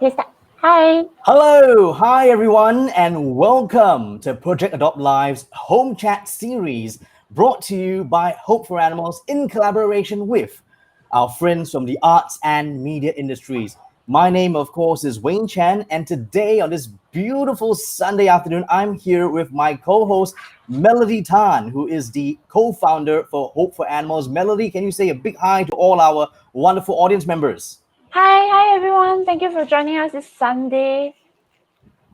Please start. Hi. Hello, hi everyone, and welcome to Project Adopt Live's Home Chat series, brought to you by Hope for Animals in collaboration with our friends from the arts and media industries. My name, of course, is Wayne Chan, and today on this beautiful Sunday afternoon, I'm here with my co-host Melodee Tan, who is the co-founder for Hope for Animals. Melodee, can you say a big hi to all our wonderful audience members? Hi everyone. Thank you for joining us this Sunday.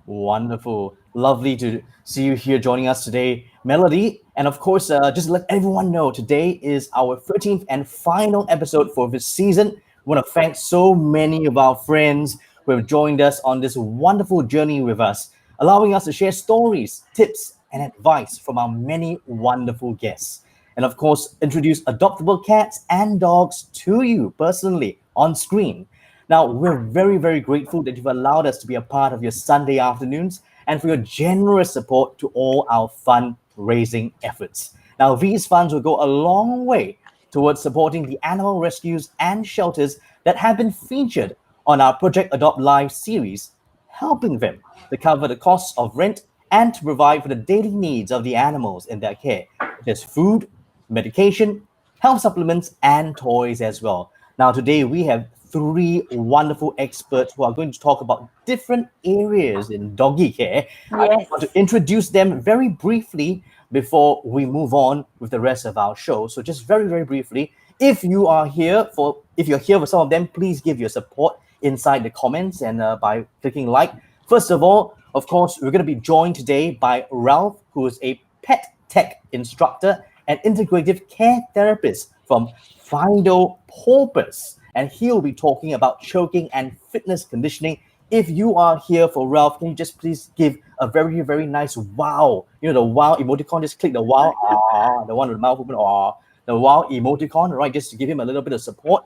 Wonderful. Lovely to see you here joining us today, Melodee. And of course, just to let everyone know, today is our 13th and final episode for this season. We want to thank so many of our friends who have joined us on this wonderful journey with us, allowing us to share stories, tips, and advice from our many wonderful guests. And of course, introduce adoptable cats and dogs to you personally on screen. Now, we're very, very grateful that you've allowed us to be a part of your Sunday afternoons and for your generous support to all our fundraising efforts. Now, these funds will go a long way towards supporting the animal rescues and shelters that have been featured on our Project Adopt Live series, helping them to cover the costs of rent and to provide for the daily needs of the animals in their care, such as food, medication, health supplements, and toys as well. Now, today we have three wonderful experts who are going to talk about different areas in doggy care. I Yes. want to introduce them very briefly before we move on with the rest of our show. So, just very, very briefly, if you're here for some of them, please give your support inside the comments and by clicking like. First of all, of course, we're going to be joined today by Ralph, who is a pet tech instructor and integrative care therapist from Fido Pawpose, and he'll be talking about choking and fitness conditioning. If you are here for Ralph, can you just please give a very, very nice wow? You know, the wow emoticon, just click the wow, the one with the mouth open, the wow emoticon, right? Just to give him a little bit of support.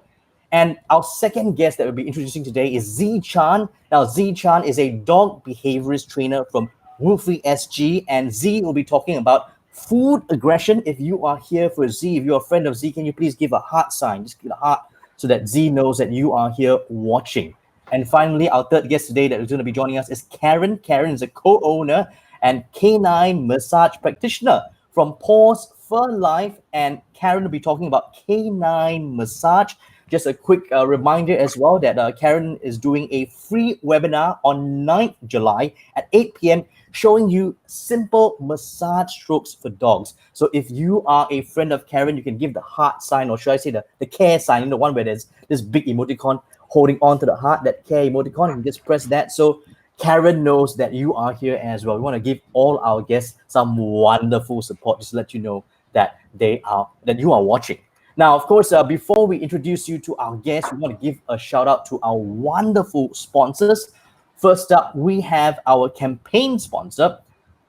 And our second guest that we'll be introducing today is Z Chan. Now, Z Chan is a dog behaviorist trainer from Woofie SG, and Z will be talking about food aggression. If you are here for Z, if you're a friend of Z, can you please give a heart sign? Just give a heart so that Z knows that you are here watching. And finally, our third guest today that is going to be joining us is Karen. Karen is a co-owner and canine massage practitioner from Paws for Life, and Karen will be talking about canine massage. Just a quick reminder as well that Karen is doing a free webinar on 9th July at 8 p.m. showing you simple massage strokes for dogs. So if you are a friend of Karen, you can give the heart sign, or should I say the care sign, the one where there's this big emoticon holding on to the heart, that care emoticon, you can just press that. So Karen knows that you are here as well. We want to give all our guests some wonderful support, just to let you know that you are watching. Now, of course, before we introduce you to our guests, we want to give a shout out to our wonderful sponsors. First up, we have our campaign sponsor,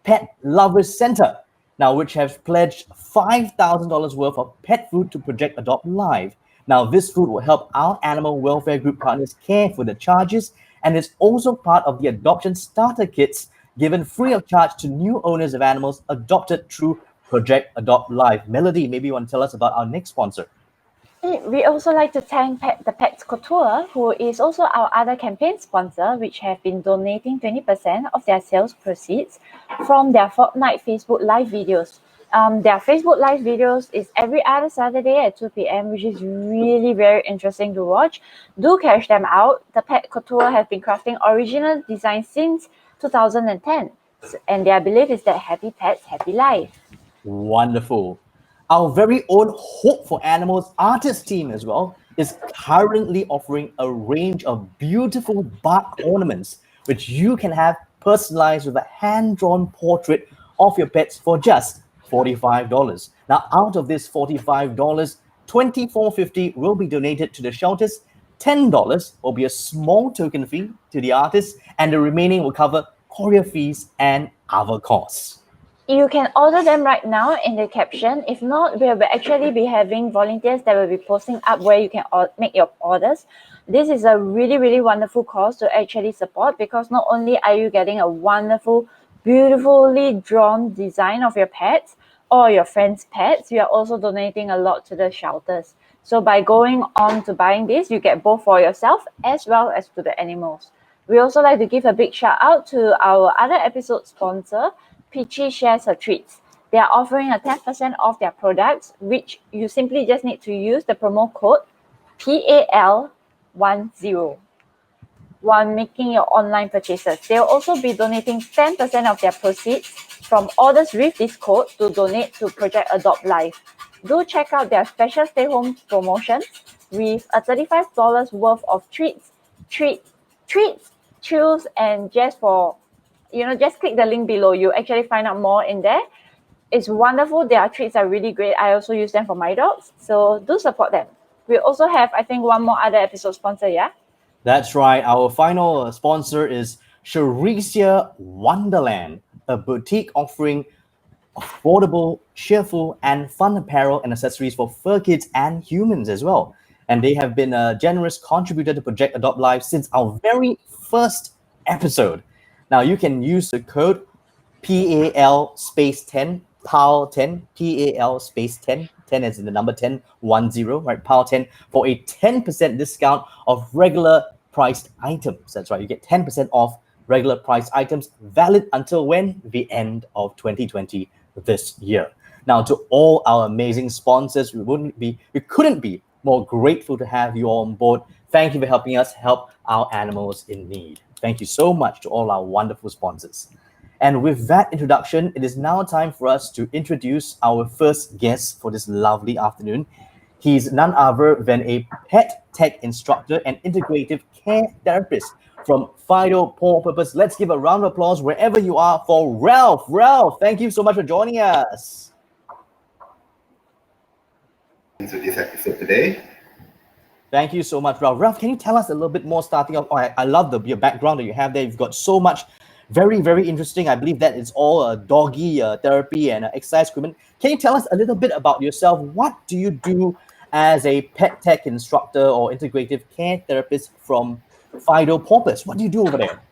Pet Lovers Center, now which has pledged $5,000 worth of pet food to Project Adopt Live. Now, this food will help our animal welfare group partners care for the charges, and is also part of the adoption starter kits given free of charge to new owners of animals adopted through Project Adopt Live. Melodee, maybe you want to tell us about our next sponsor. We also like to thank the Pets Couture, who is also our other campaign sponsor, which have been donating 20% of their sales proceeds from their fortnight Facebook Live videos. Their Facebook Live videos is every other Saturday at 2 p.m., which is really very interesting to watch. Do catch them out. The Pet Couture have been crafting original designs since 2010, and their belief is that happy pets, happy life. Wonderful. Our very own Hope for Animals artist team as well is currently offering a range of beautiful bark ornaments, which you can have personalized with a hand-drawn portrait of your pets for just $45. Now, out of this $45, $24.50 will be donated to the shelters, $10 will be a small token fee to the artist, and the remaining will cover courier fees and other costs. You can order them right now in the caption. If not, we will actually be having volunteers that will be posting up where you can make your orders. This is a really, really wonderful cause to actually support, because not only are you getting a wonderful, beautifully drawn design of your pets or your friends' pets, you are also donating a lot to the shelters. So by going on to buying this, you get both for yourself as well as to the animals. We also like to give a big shout out to our other episode sponsor, Peachy Shares Her Treats. They are offering a 10% off their products, which you simply just need to use the promo code PAL10 while making your online purchases. They'll also be donating 10% of their proceeds from orders with this code to donate to Project Adopt Life. Do check out their special stay home promotions with a $35 worth of treats, chills, and just for, just click the link below. You actually find out more in there. It's wonderful. Their treats are really great. I also use them for my dogs. So do support them. We also have, I think, one more other episode sponsor, yeah? That's right. Our final sponsor is Charisia Wonderland, a boutique offering affordable, cheerful, and fun apparel and accessories for fur kids and humans as well. And they have been a generous contributor to Project Adopt Life since our very first episode. Now you can use the code PAL space 10, PAL10, PAL space 10, 10 as in the number 10, 10, right? PAL10 for a 10% discount of regular priced items. That's right, you get 10% off regular priced items, valid until when? The end of 2020 this year. Now, to all our amazing sponsors, we couldn't be more grateful to have you all on board. Thank you for helping us help our animals in need. Thank you so much to all our wonderful sponsors. And with that introduction, it is now time for us to introduce our first guest for this lovely afternoon. He's none other than a pet tech instructor and integrative care therapist from Fido, Pawpose. Let's give a round of applause wherever you are for Ralph. Ralph, thank you so much for joining us. Into this episode today. Thank you so much, Ralph. Ralph, can you tell us a little bit more starting off? Oh, I love your background that you have there. You've got so much very, very interesting. I believe that it's all doggy therapy and exercise equipment. Can you tell us a little bit about yourself? What do you do as a pet tech instructor or integrative care therapist from Fido Pawpose? What do you do over there?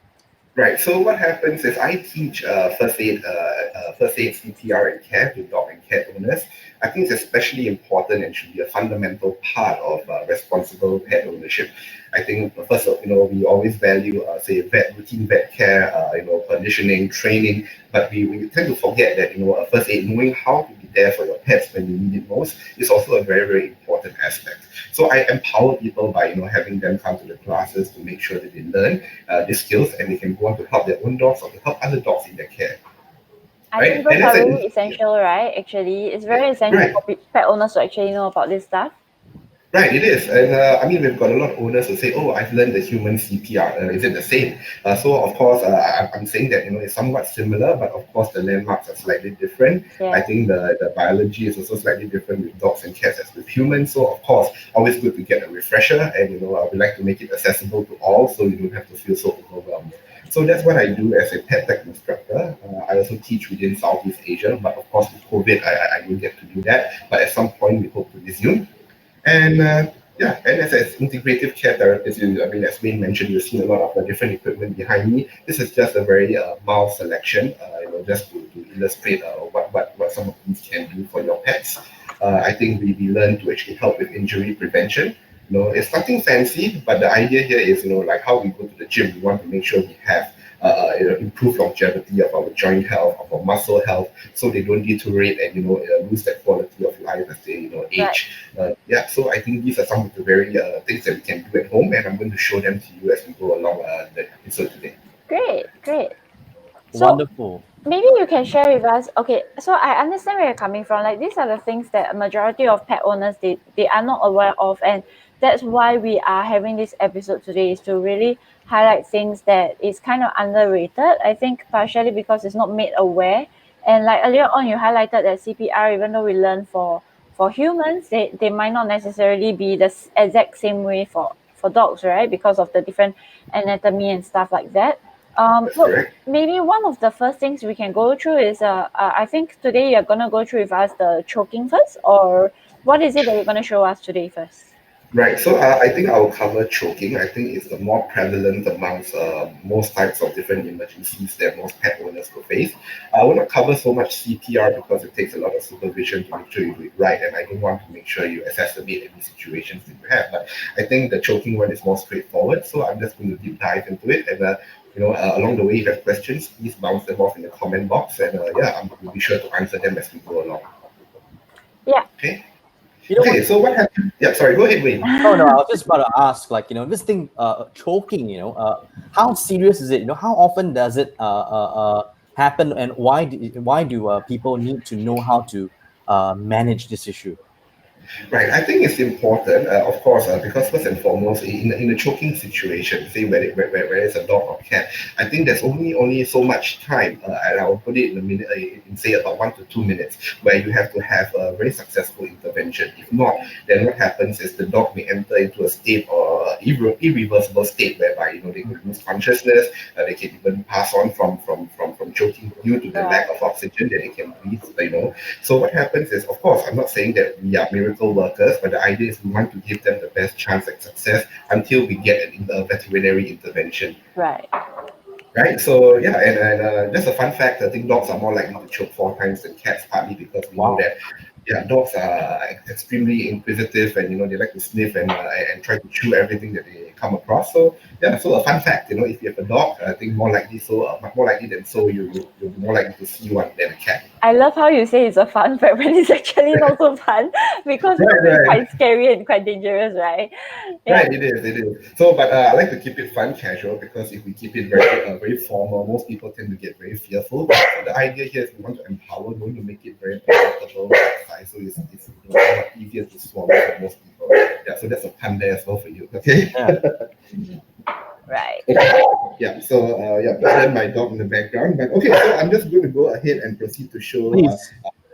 Right. So what happens is I teach first aid CPR and care to dog and cat owners. I think it's especially important and should be a fundamental part of responsible pet ownership. I think first, we always value, routine vet care, conditioning, training, but we tend to forget that, first aid, knowing how to be there for your pets when you need it most, is also a very, very important aspect. So I empower people by, having them come to the classes to make sure that they learn these skills and they can go on to help their own dogs or to help other dogs in their care. I think those are really essential, right? Actually, it's very essential for pet owners to actually know about this stuff. Right, it is. And we've got a lot of owners who say, oh, I've learned the human CPR. Is it the same? So, of course, I'm saying that, it's somewhat similar, but of course, the landmarks are slightly different. Yeah. I think the biology is also slightly different with dogs and cats as with humans. So, of course, always good to get a refresher. And, we like to make it accessible to all so you don't have to feel so overwhelmed. So that's what I do as a pet tech instructor. I also teach within Southeast Asia, but of course, with COVID, I don't get to do that. But at some point, we hope to resume. And and as an integrative care therapist, as Wayne mentioned, you've seen a lot of the different equipment behind me. This is just a very mild selection, just to illustrate what some of these can do for your pets. I think we learn to actually help with injury prevention. It's nothing fancy, but the idea here is, like how we go to the gym, we want to make sure we have improve longevity of our joint health, of our muscle health, so they don't deteriorate and lose that quality of life as they age. Right. So I think these are some of the very things that we can do at home, and I'm going to show them to you as we go along the episode today. Great. So wonderful. Maybe you can share with us. Okay, so I understand where you're coming from. Like, these are the things that a majority of pet owners they are not aware of, and that's why we are having this episode today, is to really highlight things that is kind of underrated. I think partially because it's not made aware. And like earlier on, you highlighted that CPR, even though we learn for humans, they might not necessarily be the exact same way for dogs, right? Because of the different anatomy and stuff like that. So maybe one of the first things we can go through is, I think today you're going to go through with us the choking first, or what is it that you're going to show us today first? Right. So I think I will cover choking. I think it's the more prevalent amongst most types of different emergencies that most pet owners will face. I will not cover so much CPR because it takes a lot of supervision to make sure you do it right, and I don't want to make sure you exacerbate any situations that you have. But I think the choking one is more straightforward. So I'm just going to deep dive into it, and along the way, if you have questions, please bounce them off in the comment box, and we'll be sure to answer them as we go along. Yeah. Okay. You know Okay. So what happened? Yeah. Sorry. Go ahead, Wayne. No, I was just about to ask, this thing, choking, how serious is it? How often does it happen, and why do people need to know how to manage this issue? Right, I think it's important, of course, because first and foremost, in a choking situation, say where it's a dog or cat, I think there's only so much time, and I'll put it in a minute, in say about 1 to 2 minutes, where you have to have a very successful intervention. If not, then what happens is the dog may enter into a state or irreversible state whereby they could lose consciousness, they can even pass on from choking due to the lack of oxygen that they can breathe. So what happens is, of course, I'm not saying that we are miracle workers, but the idea is we want to give them the best chance at success until we get a veterinary intervention. Right. Right. So yeah, and just a fun fact, I think dogs are more likely to choke 4 times than cats, partly because we know that dogs are extremely inquisitive, and they like to sniff and try to chew everything that they come across. So so a fun fact, if you have a dog, I think more likely than so, you'll be more likely to see one than a cat. I love how you say it's a fun fact when it's actually not so fun because it's quite scary and quite dangerous, right? Yeah. Right, it is. So, but I like to keep it fun, casual, because if we keep it very formal, most people tend to get very fearful. But the idea here is we want to empower, we want to make it very palatable, so it's a lot easier to swallow for most people. Yeah, so that's a pun there as well for you. Okay. Right. Yeah. So that's my dog in the background. But okay, so I'm just going to go ahead and proceed to show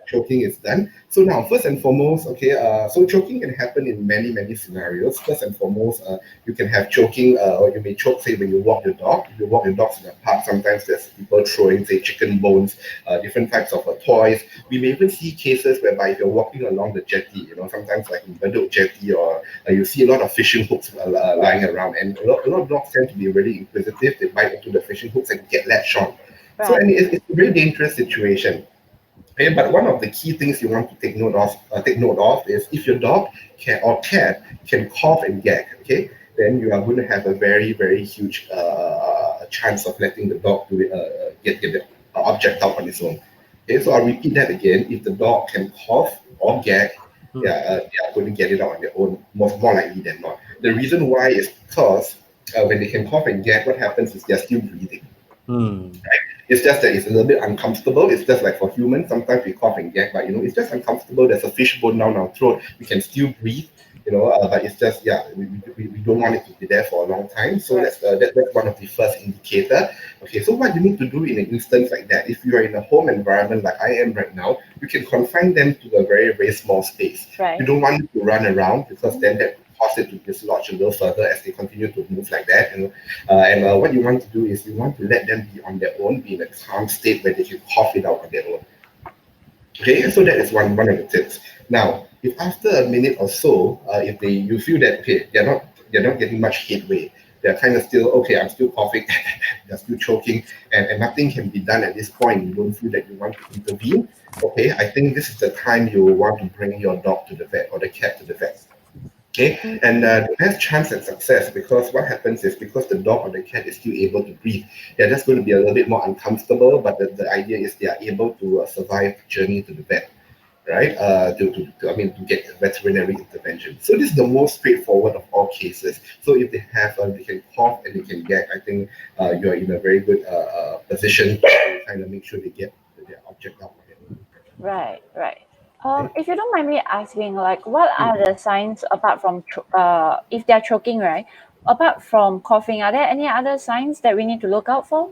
choking is done. So now, first and foremost, so choking can happen in many scenarios. First and foremost, you can have choking, or you may choke, say, when you walk your dog. If you walk your dogs in the park, sometimes there's people throwing, say, chicken bones, different types of toys. We may even see cases whereby if you're walking along the jetty, sometimes like in Bedok jetty, or you see a lot of fishing hooks lying around, and a lot of dogs tend to be really inquisitive. They bite into the fishing hooks and get latched on. Right. So, and it's a very dangerous situation. Okay, but one of the key things you want to take note of is if your dog or cat can cough and gag, okay, then you are going to have a very huge chance of letting the dog get the object out on its own. Okay, so I'll repeat that again. If the dog can cough or gag, they are going to get it out on their own, more likely than not. The reason why is because when they can cough and gag, what happens is they're still breathing. Right? It's just that it's a little bit uncomfortable. It's just like for humans, sometimes we cough and gag, but it's just uncomfortable. There's a fish bone down our throat. We can still breathe, but it's just we don't want it to be there for a long time. So that's one of the first indicator. Okay, so what you need to do in an instance like that, if you are in a home environment like I am right now, you can confine them to a very small space. Right. You don't want it to run around because then that cause it to dislodge a little further as they continue to move like that. And what you want to do is you want to let them be on their own, be in a calm state where they can cough it out on their own. Okay, so that is one of the tips. Now, if after a minute or so, if you feel that they're not getting much headway, they're kind of still I'm still coughing, they're still choking, and nothing can be done at this point. You don't feel that you want to intervene. Okay, I think this is the time you want to bring your dog to the vet or the cat to the vet. Okay, and the best chance at success, because what happens is because the dog or the cat is still able to breathe, they're just going to be a little bit more uncomfortable, but the idea is they are able to survive the journey to the vet, right? To get veterinary intervention. So this is the most straightforward of all cases. So if they can cough and they can gag, I think you're in a very good position to kind of make sure they get their object out. Right. If you don't mind me asking, what are the signs apart from if they're choking, right? Apart from coughing, are there any other signs that we need to look out for?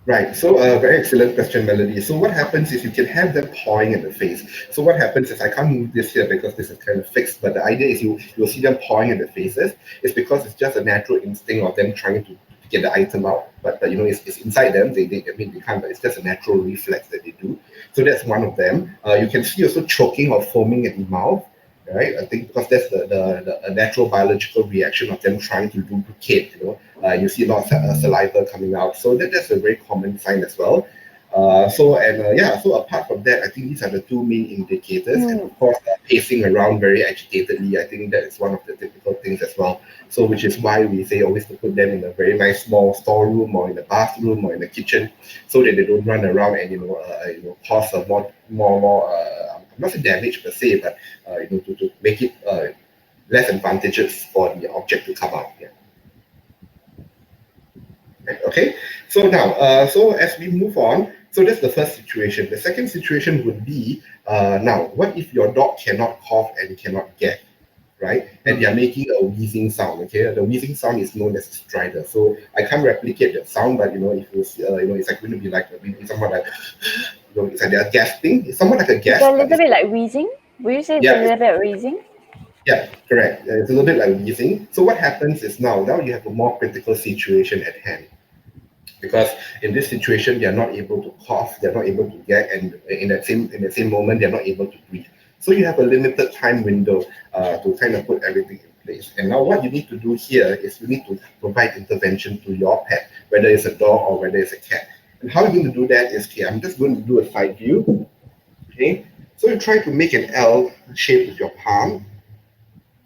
Right. So very excellent question, Melodee. So what happens is you can have them pawing in the face. So what happens is I can't move this here because this is kind of fixed, but the idea is you'll see them pawing in the faces. It's because it's just a natural instinct of them trying to get the item out. But it's inside them. They can't, but it's just a natural reflex that they do. So that's one of them. You can see also choking or foaming at the mouth. right? I think because that's the natural biological reaction of them trying to lubricate, you see a lot of saliva coming out. So that's a very common sign as well. So apart from that, I think these are the two main indicators, and of course, pacing around very agitatedly. I think that is one of the typical things as well. So, which is why we say always to put them in a very nice small storeroom or in the bathroom or in the kitchen, so that they don't run around and cause a more not a damage per se, but to make it less advantageous for the object to come out. Yeah. Right, okay. So now, so as we move on, so that's the first situation. The second situation would be now, what if your dog cannot cough and cannot gag, right? And they are making a wheezing sound. Okay, the wheezing sound is known as stridor. So I can't replicate that sound, but if you it's like going to be like somewhat like it's like they're gasping. It's somewhat like a gasp. It's a little bit like wheezing. Will you say it's a Yeah. little bit of wheezing? Yeah, correct. It's a little bit like wheezing. So what happens is now you have a more critical situation at hand. Because in this situation, they are not able to cough, they're not able to gag, and in that same moment, they're not able to breathe. So you have a limited time window to kind of put everything in place. And now what you need to do here is you need to provide intervention to your pet, whether it's a dog or whether it's a cat. And how you're going to do that is, okay, I'm just going to do a side view. Okay, so you try to make an L shape with your palm.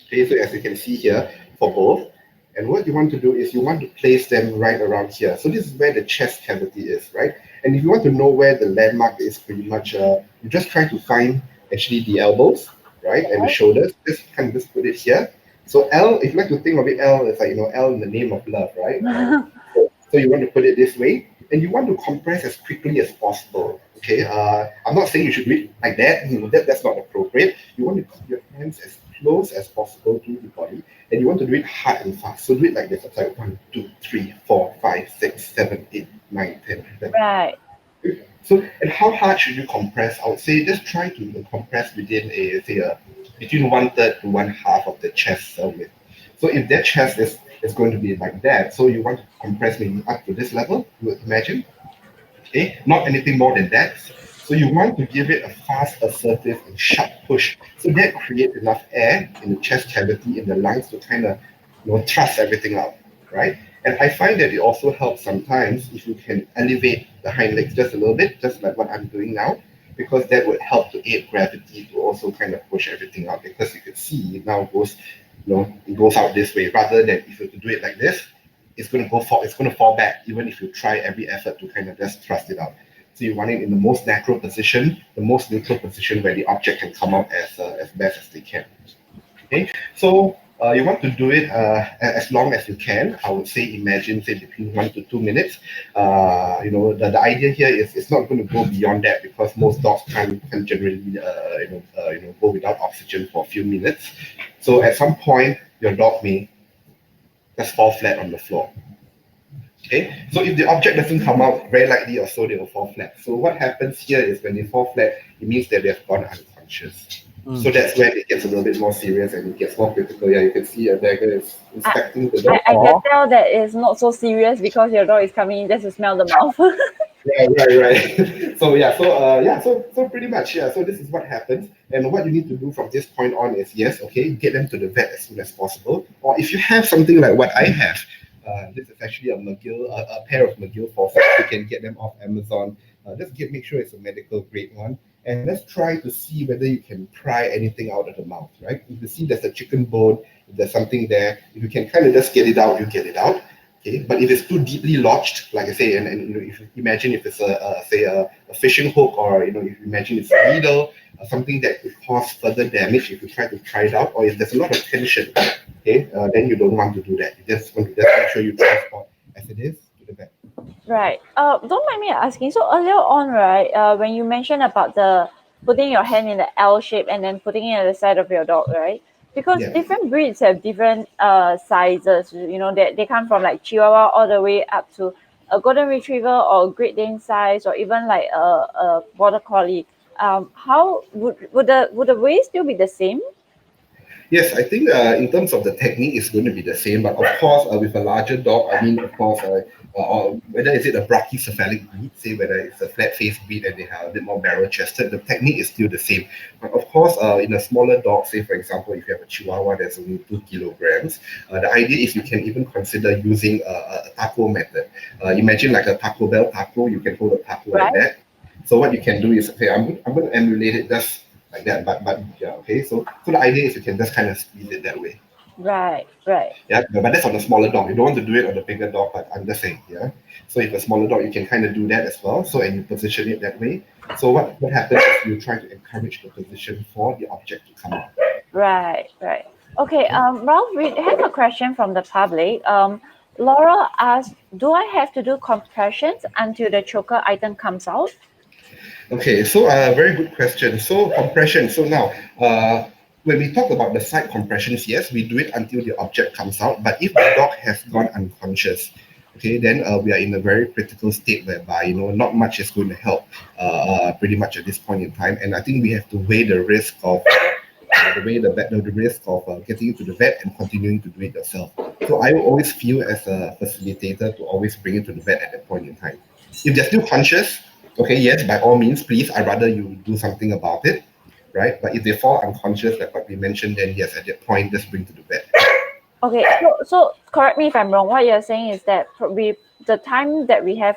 Okay, so as you can see here for both. And what you want to do is you want to place them right around here. So this is where the chest cavity is, right? And if you want to know where the landmark is, pretty much, you just try to find actually the elbows, right? And the shoulders. Just put it here. So L, if you like to think of it, L is like, L in the name of love, right? So you want to put it this way. And you want to compress as quickly as possible. Okay, I'm not saying you should do it like that. That's not appropriate. You want to put your hands as close as possible to the body, and you want to do it hard and fast. So do it like this. It's like 1, 2, 3, 4, 5, 6, 7, 8, 9, 10. 11. Right. So, and how hard should you compress? I would say just try to compress within between 1/3 to 1/2 of the chest width. So if that chest is going to be like that, so you want to compress maybe up to this level, you would imagine. Okay, not anything more than that. So you want to give it a fast, assertive, and sharp push. So that creates enough air in the chest cavity, in the lungs to kind of thrust everything out, right? And I find that it also helps sometimes if you can elevate the hind legs just a little bit, just like what I'm doing now, because that would help to aid gravity to also kind of push everything out. Because you can see it now goes, it goes out this way, rather than if you were to do it like this, it's going to fall back, even if you try every effort to kind of just thrust it out. So you want it in the most natural position, the most neutral position where the object can come out as best as they can. Okay, so you want to do it as long as you can. I would say imagine say between 1 to 2 minutes. The idea here is it's not going to go beyond that because most dogs can generally go without oxygen for a few minutes. So at some point your dog may just fall flat on the floor. Okay, so if the object doesn't come out, very likely or so they will fall flat. So what happens here is when they fall flat, it means that they've gone unconscious. So that's where it gets a little bit more serious and it gets more critical. Yeah, you can see a dagger is inspecting the dog. I can tell that it's not so serious because your dog is coming in just to smell the mouth. Yeah, right. So pretty much, yeah. So this is what happens, and what you need to do from this point on is get them to the vet as soon as possible. Or if you have something like what I have, this is actually a pair of McGill faucets. You can get them off Amazon. Make sure it's a medical grade one, and let's try to see whether you can pry anything out of the mouth. Right? If you see there's a chicken bone, if there's something there, if you can kind of just get it out, you get it out. Okay, but if it's too deeply lodged, like I say, and if you imagine if it's a fishing hook, or if you imagine it's a needle, something that could cause further damage if you try to pry it out, or if there's a lot of tension, okay, then you don't want to do that. You just want to make sure you transport as it is to the vet. Right. Don't mind me asking. So earlier on, right, when you mentioned about the putting your hand in the L shape and then putting it at the side of your dog, right? Because different breeds have different sizes. They come from like Chihuahua all the way up to a Golden Retriever or Great Dane size, or even like a Border Collie. How would the weight still be the same? Yes, I think in terms of the technique, it's going to be the same. But of course, with a larger dog, I mean, of course, or whether is it a brachycephalic breed, say whether it's a flat-faced breed and they have a bit more barrel-chested, the technique is still the same. But of course, in a smaller dog, say for example, if you have a Chihuahua that's only 2 kilograms, the idea is you can even consider using a taco method. Imagine like a Taco Bell taco, you can hold a taco like Right. that. So what you can do is, okay, I'm going to emulate it just like that, but yeah, okay. So the idea is you can just kind of squeeze it that way. Right. Yeah, but that's on a smaller dog. You don't want to do it on a bigger dog, but I'm just saying, yeah. So if a smaller dog, you can kind of do that as well. So and you position it that way. So what happens is you try to encourage the position for the object to come out. Right. Okay, Ralph, we have a question from the public. Laura asked, do I have to do compressions until the choker item comes out? Okay, so very good question. So compression. So now, when we talk about the side compressions, yes, we do it until the object comes out. But if the dog has gone unconscious, okay, then we are in a very critical state whereby not much is going to help, pretty much at this point in time. And I think we have to weigh the risk of the risk of getting into the vet and continuing to do it yourself. So I always feel as a facilitator to always bring it to the vet at that point in time. If they're still conscious, okay, yes, by all means, please, I'd rather you do something about it, right? But if they fall unconscious, like what we mentioned, then yes, at that point, just bring to the vet. Okay, so correct me if I'm wrong. What you're saying is that the time that we have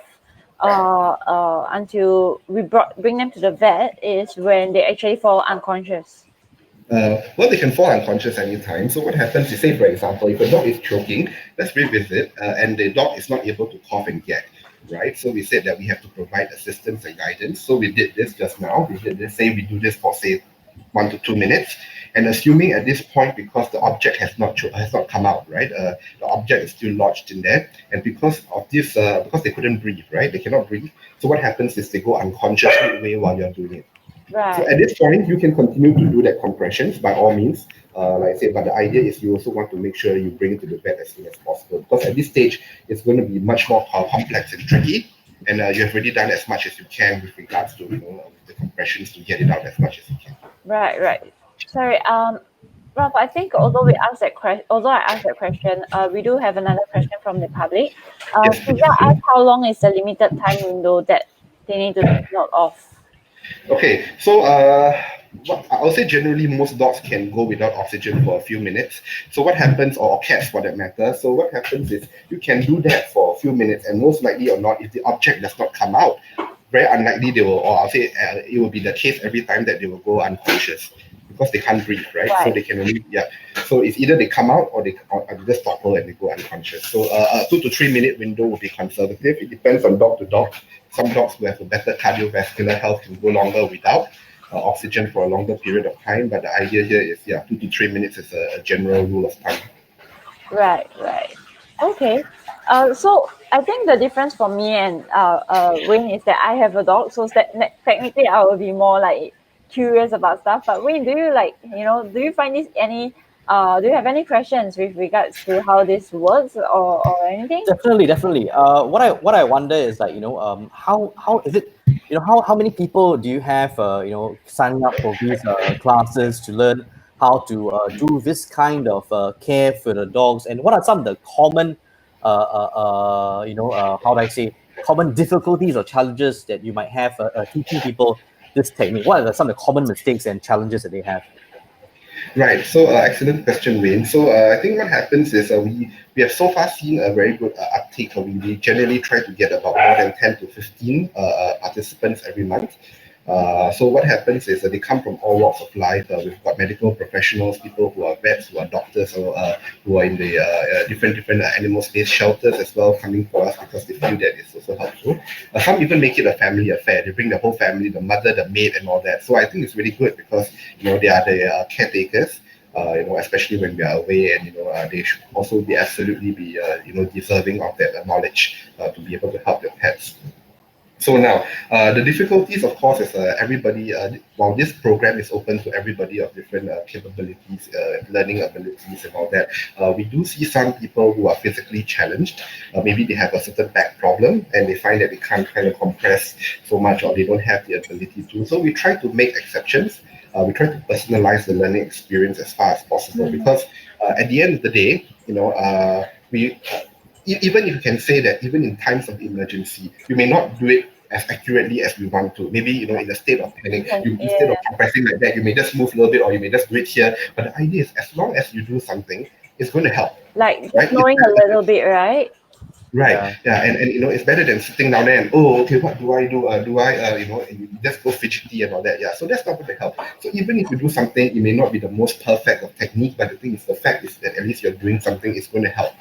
until we bring them to the vet is when they actually fall unconscious. Well, they can fall unconscious anytime. So what happens is, say, for example, if a dog is choking, let's revisit, and the dog is not able to cough and gag, right? So we said that we have to provide assistance and guidance. So we did this just now. We did this, say we do this for, say, 1 to 2 minutes. And assuming at this point, because the object has not come out, right? The object is still lodged in there. And because of this, because they couldn't breathe, right? They cannot breathe. So what happens is they go unconscious midway while you're doing it. Right. So at this point, you can continue to do that compressions by all means, like I said, but the idea is you also want to make sure you bring it to the vet as soon as possible, because at this stage, it's going to be much more complex and tricky, and you have already done as much as you can with regards to the compressions to get it out as much as you can. Right. Sorry, Ralph, I think although I asked that question, we do have another question from the public. Yes, Pizza please. asked how long is the limited time window that they need to take note of? Okay, so I'll say generally most dogs can go without oxygen for a few minutes. So what happens, or cats for that matter, so what happens is you can do that for a few minutes, and most likely or not, if the object does not come out, very unlikely they will, or I'll say it will be the case every time that they will go unconscious because they can't breathe, right? So they can only, so it's either they come out or they just topple and they go unconscious. So a 2 to 3 minute window will be conservative. It depends on dog to dog. Some dogs who have a better cardiovascular health can go longer without oxygen for a longer period of time. But the idea here is, 2 to 3 minutes is a general rule of thumb. Right. Okay. So I think the difference for me and Wayne is that I have a dog, so that technically I will be more like curious about stuff. But Wayne, do you do you find this any do you have any questions with regards to how this works or anything? Definitely. What I wonder is like, how is it, how many people do you have, signing up for these classes to learn how to do this kind of care for the dogs, and what are some of the common, how do I say, common difficulties or challenges that you might have teaching people this technique? What are some of the common mistakes and challenges that they have? Right. So, excellent question, Wayne. So, I think what happens is we have so far seen a very good uptake. We generally try to get about more than 10 to 15 participants every month. So what happens is that they come from all walks of life. We've got medical professionals, people who are vets, who are doctors, or who are in the different animal space shelters as well, coming for us because they feel that it's also helpful. Some even make it a family affair. They bring the whole family, the mother, the maid, and all that. So I think it's really good because they are the caretakers. Especially when we are away, and they should also be absolutely be deserving of that knowledge to be able to help their pets. So now, the difficulties, of course, is everybody, while this program is open to everybody of different capabilities, learning abilities and all that, we do see some people who are physically challenged. Maybe they have a certain back problem and they find that they can't kind of compress so much, or they don't have the ability to. So we try to make exceptions. We try to personalize the learning experience as far as possible, because at the end of the day, even if you can say that even in times of emergency, you may not do it as accurately as we want to. Maybe, in a state of panic, instead of compressing like that, you may just move a little bit, or you may just do it here. But the idea is, as long as you do something, it's going to help. Like just Right? knowing a little bit, right? Right. Yeah. And it's better than sitting down there and, oh, okay, what do I do? And you just go fidgety and all that. Yeah. So that's not going to help. So even if you do something, it may not be the most perfect of technique, but the thing is, the fact is that at least you're doing something is going to help.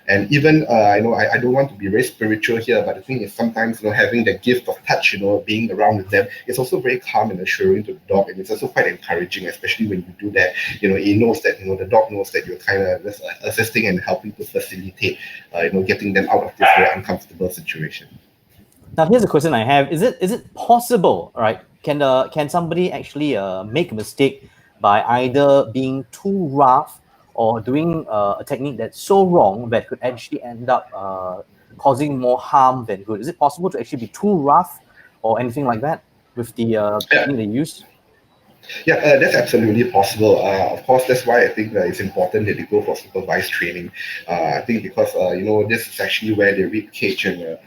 And even I don't want to be very spiritual here, but the thing is, sometimes having the gift of touch, being around with them, is also very calm and assuring to the dog, and it's also quite encouraging, especially when you do that. It knows that the dog knows that you're kind of just assisting and helping to facilitate, getting them out of this very uncomfortable situation. Now, here's a question I have: Is it possible, right? Can somebody actually make a mistake by either being too rough or doing a technique that's so wrong that could actually end up causing more harm than good? Is it possible to actually be too rough or anything like that with the technique they use? Yeah, that's absolutely possible. Of course, that's why I think it's important that they go for supervised training. I think because, this is actually where the rib cage and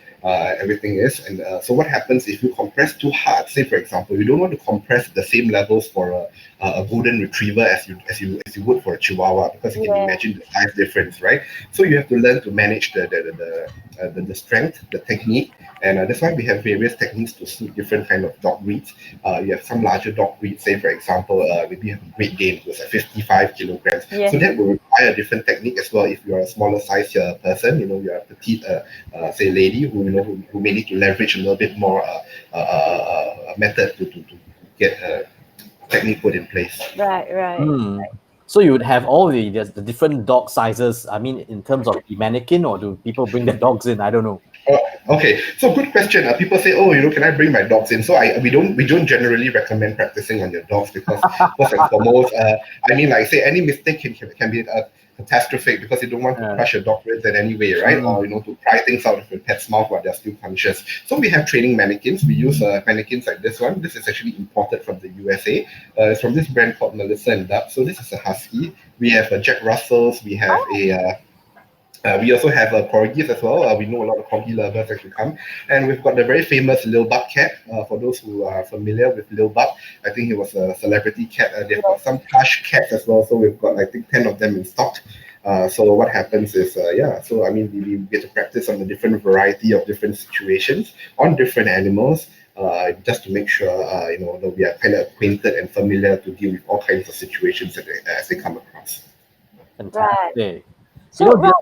everything is. And so what happens if you compress too hard? Say, for example, you don't want to compress the same levels for a golden retriever as you would for a chihuahua, because you can imagine the size difference, right? So you have to learn to manage the strength, the technique, and that's why we have various techniques to suit different kind of dog breeds. You have some larger dog breeds, say for example, maybe you have a Great Dane who's at 55 kilograms. Yeah. So that will require a different technique as well. If you're a smaller size person, you're a petite, say lady who who may need to leverage a little bit more method to get technique put in place. Right. So you would have all the different dog sizes. I mean, in terms of the mannequin, or do people bring their dogs in? I don't know. Okay, so good question. People say, "Oh, can I bring my dogs in?" So we don't generally recommend practicing on your dogs, because first and foremost, say any mistake can be catastrophic, because you don't want to crush your dog ribs in any way, right? Or to pry things out of your pet's mouth while they're still conscious. So we have training mannequins. We use mannequins like this one. This is actually imported from the USA. It's from this brand called Melissa and Dub. So this is a husky. We have Jack Russells. We have we also have corgis as well. We know a lot of corgi lovers actually come. And we've got the very famous Lil Buck cat. For those who are familiar with Lil Buck, I think he was a celebrity cat. They've got some plush cats as well. So we've got, I think, 10 of them in stock. So what happens is, we get to practice on a different variety of different situations on different animals, just to make sure, that we are kind of acquainted and familiar to deal with all kinds of situations as they come across. Fantastic. Right. So,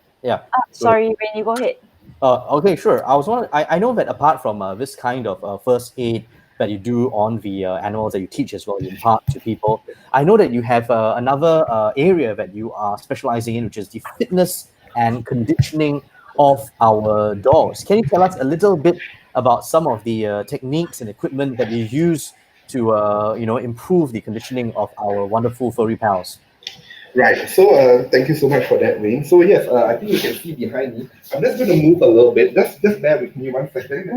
sorry, Wayne, you go ahead. Okay, sure. I was wondering, I know that apart from this kind of first aid that you do on the animals that you teach as well, you impart to people, I know that you have another area that you are specializing in, which is the fitness and conditioning of our dogs. Can you tell us a little bit about some of the techniques and equipment that you use to improve the conditioning of our wonderful furry pals? Right. So thank you so much for that, Wayne. So yes, I think you can see behind me. I'm just going to move a little bit. Just bear with me 1 second.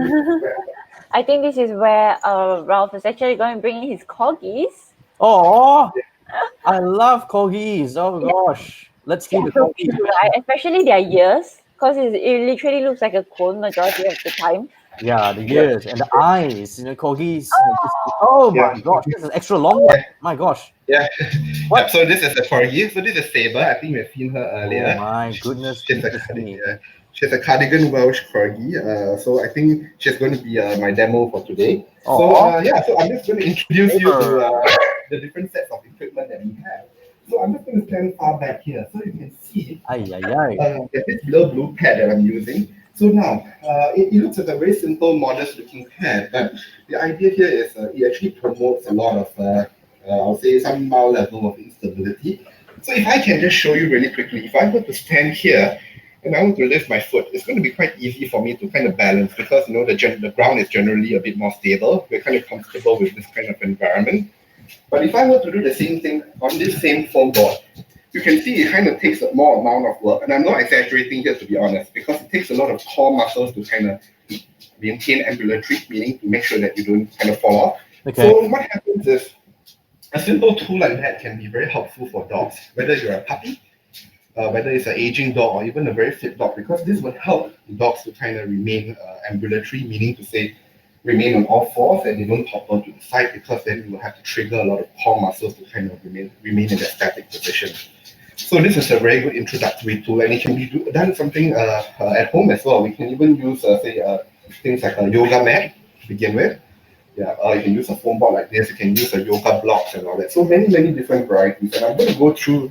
I think this is where Ralph is actually going to bring in his corgis. Oh, I love corgis. Oh gosh, let's see the So corgis. cute, right? Especially their ears, because it literally looks like a cone majority of the time. Yeah, the ears and the eyes, corgis. Oh my gosh, this is extra long one. My gosh. Yeah. What? So this is the corgi. So this is Saber. I think we've seen her earlier. Oh my goodness. She's a cardigan Welsh corgi. So I think she's going to be my demo for today. Oh. So I'm just going to introduce you to the different sets of equipment that we have. So I'm just going to stand far back here, so you can see there's this little blue pad that I'm using. So now, it looks like a very simple, modest-looking pad, but the idea here is it actually promotes a lot of, I'll say, some mild level of instability. So if I can just show you really quickly, if I were to stand here, and I want to lift my foot, it's going to be quite easy for me to kind of balance because the ground is generally a bit more stable. We're kind of comfortable with this kind of environment. But if I were to do the same thing on this same foam board, you can see it kind of takes a more amount of work. And I'm not exaggerating here, to be honest, because it takes a lot of core muscles to kind of maintain ambulatory, meaning to make sure that you don't kind of fall off. Okay. So what happens is a simple tool like that can be very helpful for dogs, whether you're a puppy, whether it's an aging dog or even a very fit dog, because this would help dogs to kind of remain ambulatory, meaning to say remain on all fours and they don't topple to the side, because then you will have to trigger a lot of core muscles to kind of remain in that static position. So this is a very good introductory tool, and it can be done something at home as well. We can even use things like a yoga mat to begin with. Yeah, you can use a foam board like this. You can use a yoga blocks and all that. So many different varieties. And I'm going to go through,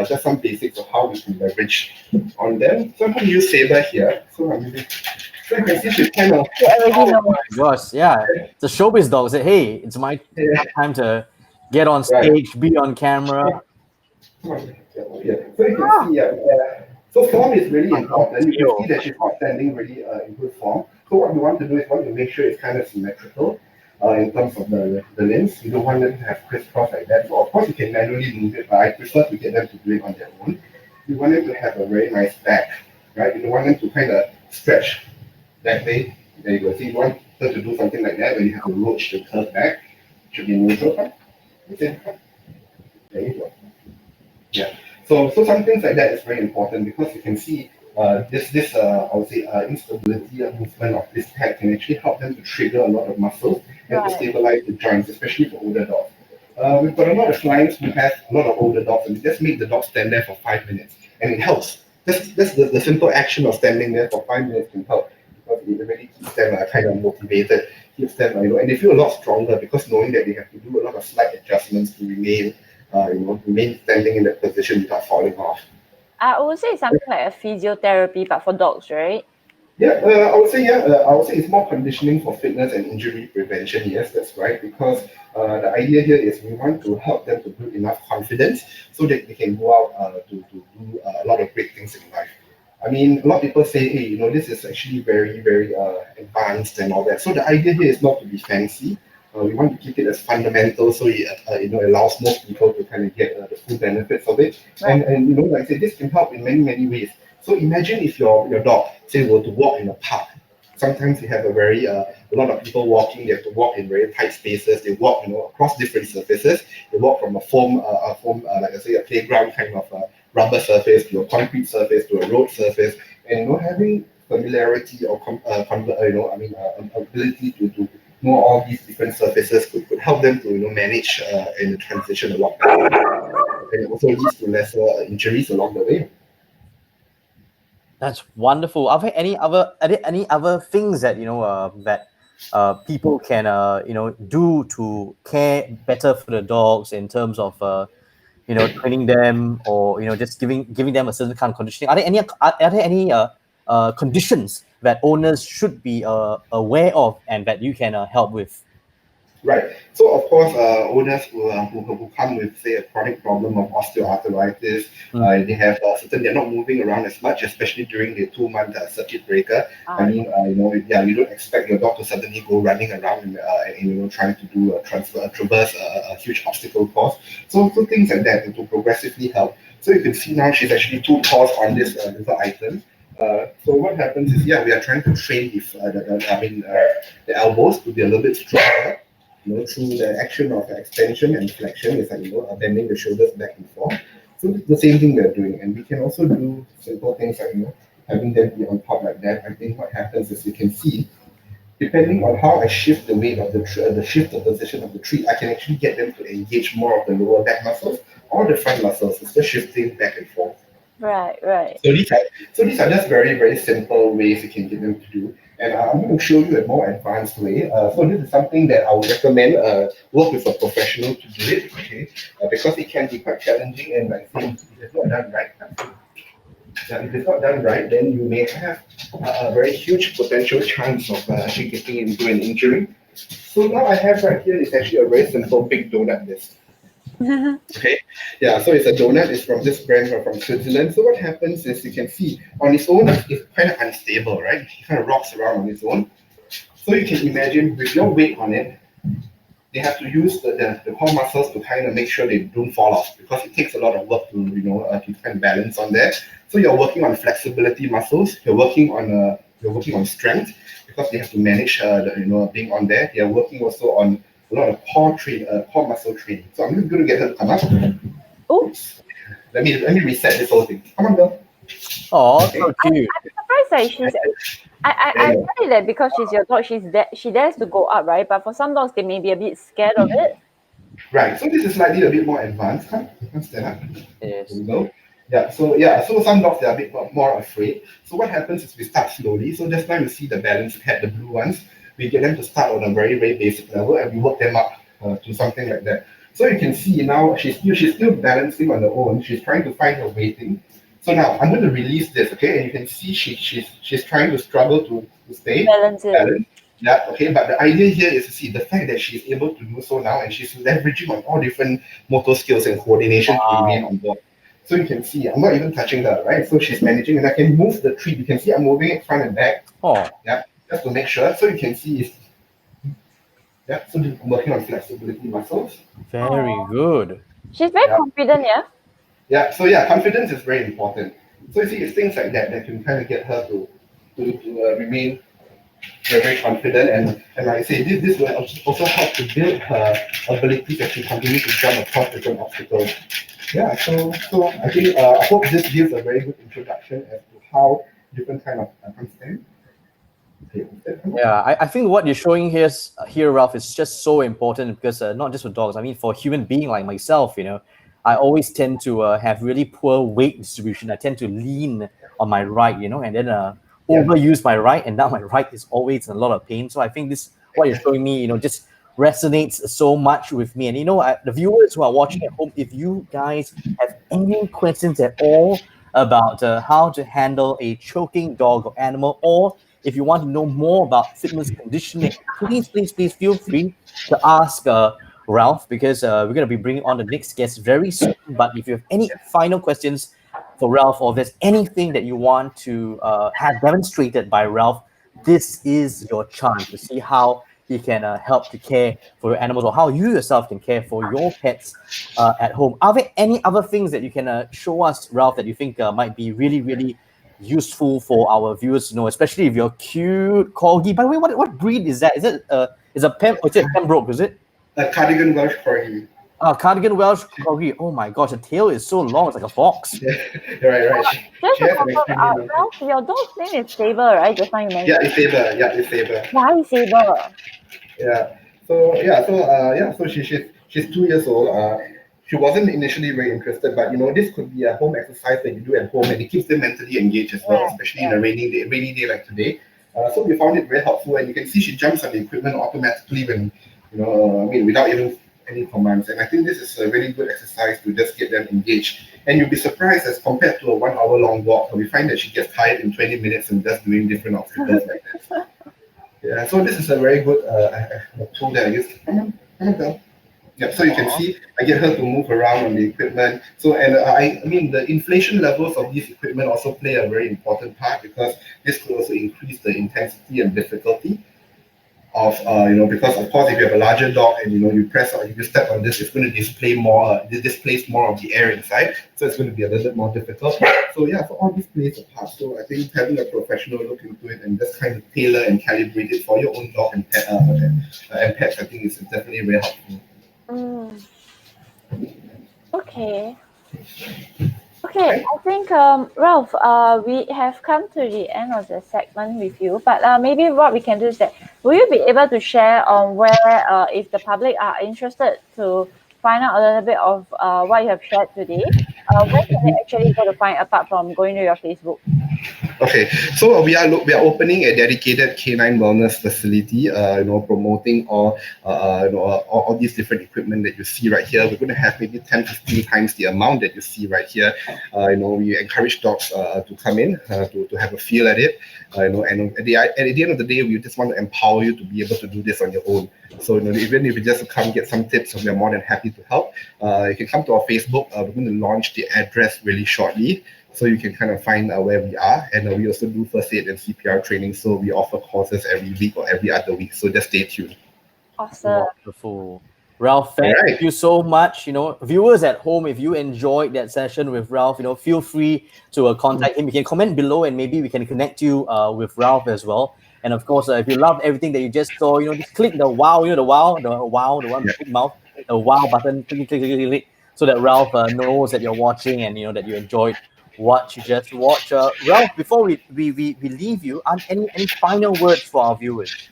just some basics of how we can leverage on them. So I'm going to use Saber here. So you can see she's kind of. Oh my gosh, yeah, it's a showbiz dog. Say, hey, it's my time to get on stage, be on camera. Yeah. So you can see, so form is really important. You can see that she's not standing really in good form. So what we want to do is want to make sure it's kind of symmetrical in terms of the limbs. You don't want them to have crisscross like that. So of course you can manually move it, but I prefer to get them to do it on their own. You want them to have a very nice back, right? You don't want them to kind of stretch that way. There you go. See, you want them to do something like that, where you have to roach the curve back. It should be neutral. Okay. There you go. Yeah. So some things like that is very important, because you can see this I would say instability of movement of this pet can actually help them to trigger a lot of muscles and to stabilize the joints, especially for older dogs. We've got a lot of clients who have a lot of older dogs, and we just make the dog stand there for 5 minutes, and it helps. That's the simple action of standing there for 5 minutes can help, because it really keeps them kind of motivated, keeps them and they feel a lot stronger, because knowing that they have to do a lot of slight adjustments to remain standing in that position without falling off. I would say something like a physiotherapy, but for dogs, right? Yeah, I would say it's more conditioning for fitness and injury prevention. Yes, that's right. Because the idea here is we want to help them to build enough confidence so that they can go out to do a lot of great things in life. I mean, a lot of people say, hey, this is actually very, very advanced and all that. So the idea here is not to be fancy. We want to keep it as fundamental, so it allows most people to kind of get the full benefits of it. Right. And like I said, this can help in many ways. So imagine if your dog, say, were to walk in a park. Sometimes you have a lot of people walking. They have to walk in very tight spaces. They walk, across different surfaces. They walk from a foam, like I say, a playground kind of rubber surface to a concrete surface to a road surface, and having familiarity or ability to know all these different surfaces could help them to manage and transition a lot better, and it also leads to lesser injuries along the way. That's wonderful. Are there any other things that people can do to care better for the dogs in terms of training them, or just giving them a certain kind of conditioning? Are there any conditions that owners should be aware of and that you can help with? Right. So of course, owners who come with, say, a chronic problem of osteoarthritis, they have they're not moving around as much, especially during the 2-month circuit breaker. I mean, you don't expect your dog to suddenly go running around and trying to do traverse a huge obstacle course. So things like that to progressively help. So you can see now she's actually 2 paws on this little item. So what happens is, we are trying to train the elbows to be a little bit stronger. Through the action of extension and flexion, is like bending the shoulders back and forth. So the same thing we're doing, and we can also do simple things like having them be on top like that. I think what happens is, you can see, depending on how I shift the weight of the position of the tree, I can actually get them to engage more of the lower back muscles or the front muscles. It's just shifting back and forth. Right. So these are just very, very simple ways you can get them to do. And I'm going to show you a more advanced way. So this is something that I would recommend work with a professional to do it, okay? Because it can be quite challenging, and I think if it's not done right, then you may have a very huge potential chance of actually getting into an injury. So now I have right here is actually a very simple big donut disc. Okay, yeah, so it's a donut. It's from this brand from Switzerland. So what happens is you can see on its own, it's kind of unstable, right? It kind of rocks around on its own. So you can imagine with your weight on it, they have to use the core muscles to kind of make sure they don't fall off because it takes a lot of work to to kind of balance on that. So you're working on flexibility muscles. You're working on strength because they have to manage being on there. They are working also on a lot of core muscle training. So I'm just going to get her to come up. Oops. Let me reset this whole thing. Come on, girl. Oh, so cute. I'm surprised that she's. I tell you that because she's your dog, she dares to go up, right? But for some dogs, they may be a bit scared of it. Right. So this is slightly a bit more advanced. Huh? Stand up. Yes. There we go. So some dogs are a bit more afraid. So what happens is we start slowly. So just now you see the balance pad, the blue ones. We get them to start on a very, very basic level and we work them up to something like that. So you can see now she's still balancing on her own. She's trying to find her weighting. So now I'm going to release this, okay? And you can see she's trying to struggle to stay Balance it. Yeah, okay. But the idea here is to see the fact that she's able to do so now, and she's leveraging on all different motor skills and coordination to remain on board. So you can see I'm not even touching her, right? So she's managing, and I can move the treat. You can see I'm moving it front and back. Oh, Yeah, just to make sure. So you can see so I'm working on flexibility muscles. very good. She's very Yeah. confident, yeah. Yeah, so confidence is very important. So you see, it's things like that can kind of get her to remain very confident, and like I say, this will also help to build her abilities as she continues to jump across different obstacles. Yeah, so I think I hope this gives a very good introduction as to how different kind of understand. Yeah, I think what you're showing here, Ralph, is just so important because not just for dogs. I mean, for human being like myself, I always tend to have really poor weight distribution. I tend to lean on my right, and then overuse my right, and now my right is always in a lot of pain. So I think what you're showing me, just resonates so much with me. And the viewers who are watching at home, if you guys have any questions at all about how to handle a choking dog or animal, or if you want to know more about fitness conditioning, please feel free to ask Ralph, because we're going to be bringing on the next guest very soon. But if you have any final questions for Ralph, or if there's anything that you want to have demonstrated by Ralph, this is your chance to see how he can help to care for your animals, or how you yourself can care for your pets at home. Are there any other things that you can show us, Ralph, that you think might be really, really useful for our viewers to know, especially if you're cute corgi? By the way, what breed is that? Is it is a Pembroke? Is it A cardigan Welsh corgi. Cardigan Welsh corgi? Oh my gosh, the tail is so long, it's like a fox. Yeah, right. Just She to has an confirm, extremely Ralph, your dog's name is Saber, right? Just now you mentioned. it's Saber. Yeah, it's Saber. Why Saber? Yeah. So she's 2 years old. She wasn't initially very interested, but this could be a home exercise that you do at home, and it keeps them mentally engaged as well, especially in a rainy day like today. So we found it very helpful, and you can see she jumps on the equipment automatically when without even any commands. And I think this is a really good exercise to just get them engaged. And you'll be surprised, as compared to a 1 hour long walk, we find that she gets tired in 20 minutes and just doing different obstacles like this. Yeah, so this is a very good tool that I use. Come on, girl. Yeah, so you can see I get her to move around on the equipment. So, and I mean, the inflation levels of this equipment also play a very important part, because this could also increase the intensity and difficulty of because of course if you have a larger dog and you press or you step on this, it's going to displace more of the air inside, so it's going to be a little bit more difficult. So all this plays a part. So I think having a professional look into it and just kind of tailor and calibrate it for your own dog and pet and pets, I think is definitely very helpful. Okay. Okay, I think Ralph, we have come to the end of the segment with you, but maybe what we can do is that, will you be able to share on where, if the public are interested to find out a little bit of what you have shared today, where can they actually go to find, apart from going to your Facebook? Okay, so we are opening a dedicated canine wellness facility. Promoting all these different equipment that you see right here. We're going to have maybe 10, 15 times the amount that you see right here. We encourage dogs to come in to have a feel at it. And at the end of the day, we just want to empower you to be able to do this on your own. So even if you just come get some tips, we are more than happy to help. You can come to our Facebook. We're going to launch the address really shortly, so you can kind of find where we are. And we also do first aid and CPR training, so we offer courses every week or every other week, so just stay tuned. Awesome. Wonderful. Ralph, thank Alright. you so much. Viewers at home, if you enjoyed that session with Ralph, feel free to contact him. You can comment below and maybe we can connect you with Ralph as well. And of course, if you love everything that you just saw, just click the wow, the one with the big mouth, the wow button, click, so that Ralph knows that you're watching and that you enjoyed what you just watched. Ralph, before we leave you, any final words for our viewers?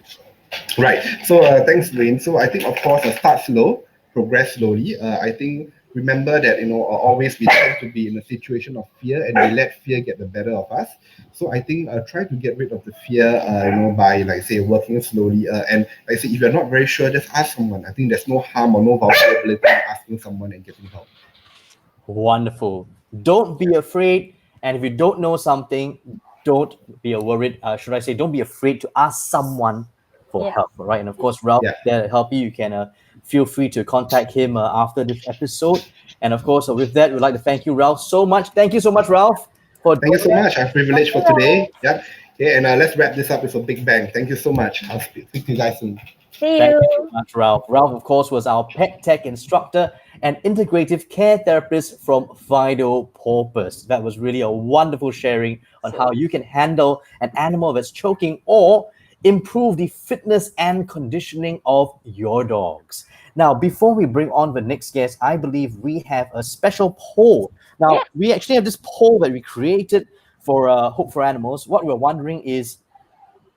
Right. So thanks, Wayne. So I think, of course, start slow, progress slowly. I think remember that always we tend to be in a situation of fear, and we let fear get the better of us. So I think try to get rid of the fear, by working slowly. And like I say, if you're not very sure, just ask someone. I think there's no harm or no vulnerability in asking someone and getting help. Wonderful. Don't be afraid. And if you don't know something, don't be worried. Should I say, don't be afraid to ask someone for help, right? And of course, Ralph is there to help you. You can feel free to contact him after this episode. And of course, with that, we'd like to thank you, Ralph, so much. Thank you so much, Ralph. Thank you so much. I'm privileged for today. Yeah. Okay, and let's wrap this up with a big bang. Thank you so much. I'll speak to you guys soon. Thank you so much, Ralph. Ralph, of course, was our pet tech instructor and integrative care therapist from Fido Pawpose. That was really a wonderful sharing on how you can handle an animal that's choking or improve the fitness and conditioning of your dogs. Now, before we bring on the next guest, I believe we have a special poll. Now, we actually have this poll that we created for Hope for Animals. What we're wondering is,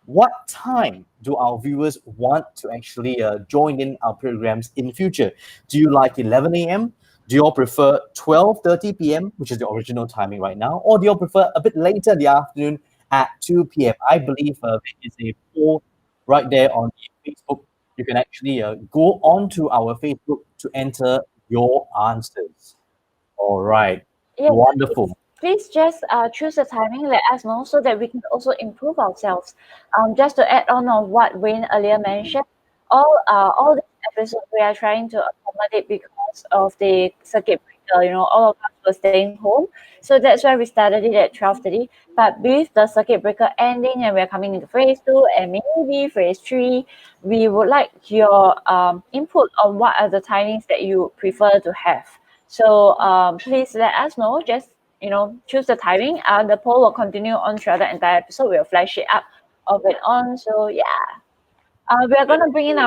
what time do our viewers want to actually join in our programs in the future? Do you like 11 a.m.? Do you all prefer 12:30 p.m., which is the original timing right now? Or do you all prefer a bit later in the afternoon at 2 p.m.? I believe there is a poll right there on Facebook. You can actually go onto our Facebook to enter your answers. All right. Wonderful. Please just choose the timing, let us know so that we can also improve ourselves. Just to add on what Wayne earlier mentioned, all these episodes we are trying to accommodate because of the circuit breaker. All of us were staying home, so that's why we started it at 12:30. But with the circuit breaker ending and we're coming into phase 2 and maybe phase 3, we would like your input on what are the timings that you prefer to have. So please let us know. Just choose the timing, and the poll will continue on throughout the entire episode. We'll flash it up of it on. So yeah, we are gonna bring in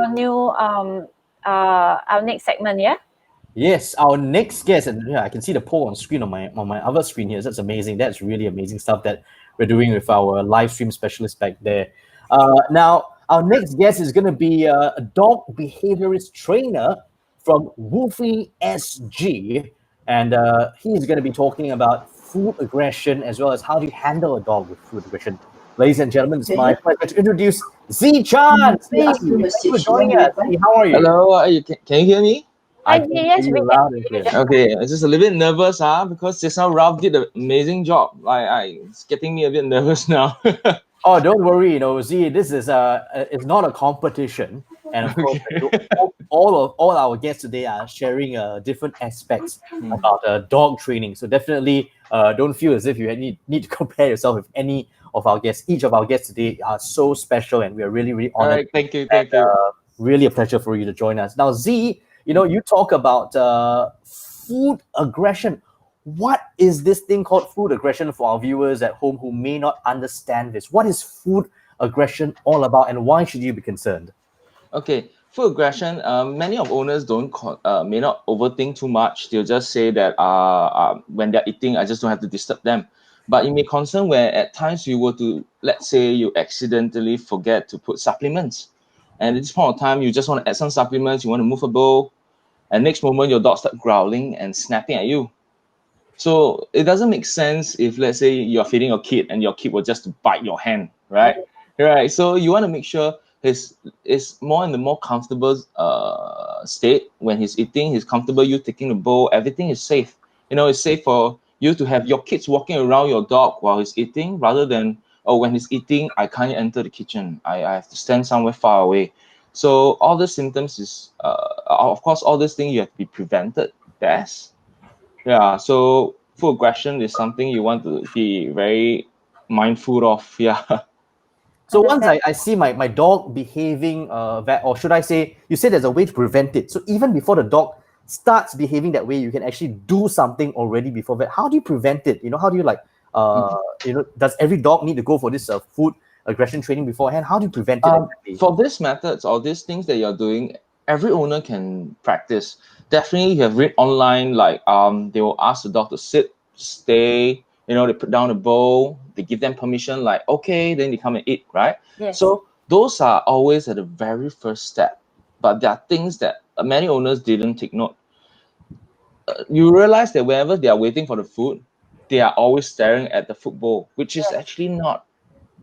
our next segment. Yeah. Yes, our next guest, and I can see the poll on screen on my other screen here. That's amazing. That's really amazing stuff that we're doing with our live stream specialist back there. Now, our next guest is going to be a dog behaviorist trainer from Woofie SG, and he's going to be talking about food aggression as well as how do you handle a dog with food aggression. Ladies and gentlemen, it's my pleasure to introduce Z Chan. Z, thank you for joining us. Z, how are you? Hello, can you hear me? Yes, we can. Okay, I'm just a little bit nervous, because just now Ralph did an amazing job. It's getting me a bit nervous now. Oh, don't worry, Z, this is it's not a competition, and of course, all our guests today are sharing different aspects about dog training. So definitely, don't feel as if you need to compare yourself with any of our guests. Each of our guests today are so special, and we are really, really honored. All right, thank you. Really a pleasure for you to join us. Now, Z, you talk about food aggression. What is this thing called food aggression for our viewers at home who may not understand this? What is food aggression all about, and why should you be concerned? Okay, food aggression. Many of owners may not overthink too much. They'll just say that when they're eating, I just don't have to disturb them. But it may concern where at times you were to, let's say, you accidentally forget to put supplements, and at this point of time, you just want to add some supplements. You want to move a bowl, and next moment your dog start growling and snapping at you. So it doesn't make sense if, let's say, you're feeding your kid and your kid will just bite your hand, right? Right. So you want to make sure his is more in the more comfortable state when he's eating. He's comfortable. You taking the bowl. Everything is safe. It's safe for you to have your kids walking around your dog while he's eating, rather than, oh, when he's eating, I can't enter the kitchen. I have to stand somewhere far away. So all the symptoms is, of course, all these things you have to be prevented best. Yeah, so food aggression is something you want to be very mindful of. Yeah. So once I see my dog behaving or should I say, you say there's a way to prevent it. So even before the dog starts behaving that way, you can actually do something already before that. How do you prevent it? How do you does every dog need to go for this food aggression training beforehand? How do you prevent it exactly? For these methods or these things that you're doing, every owner can practice. Definitely, you have read online, like they will ask the dog to sit, stay. They put down a bowl, they give them permission, like okay, then they come and eat, right? Yes. So those are always at the very first step. But there are things that many owners didn't take note. You realize that whenever they are waiting for the food, they are always staring at the food bowl, which is actually not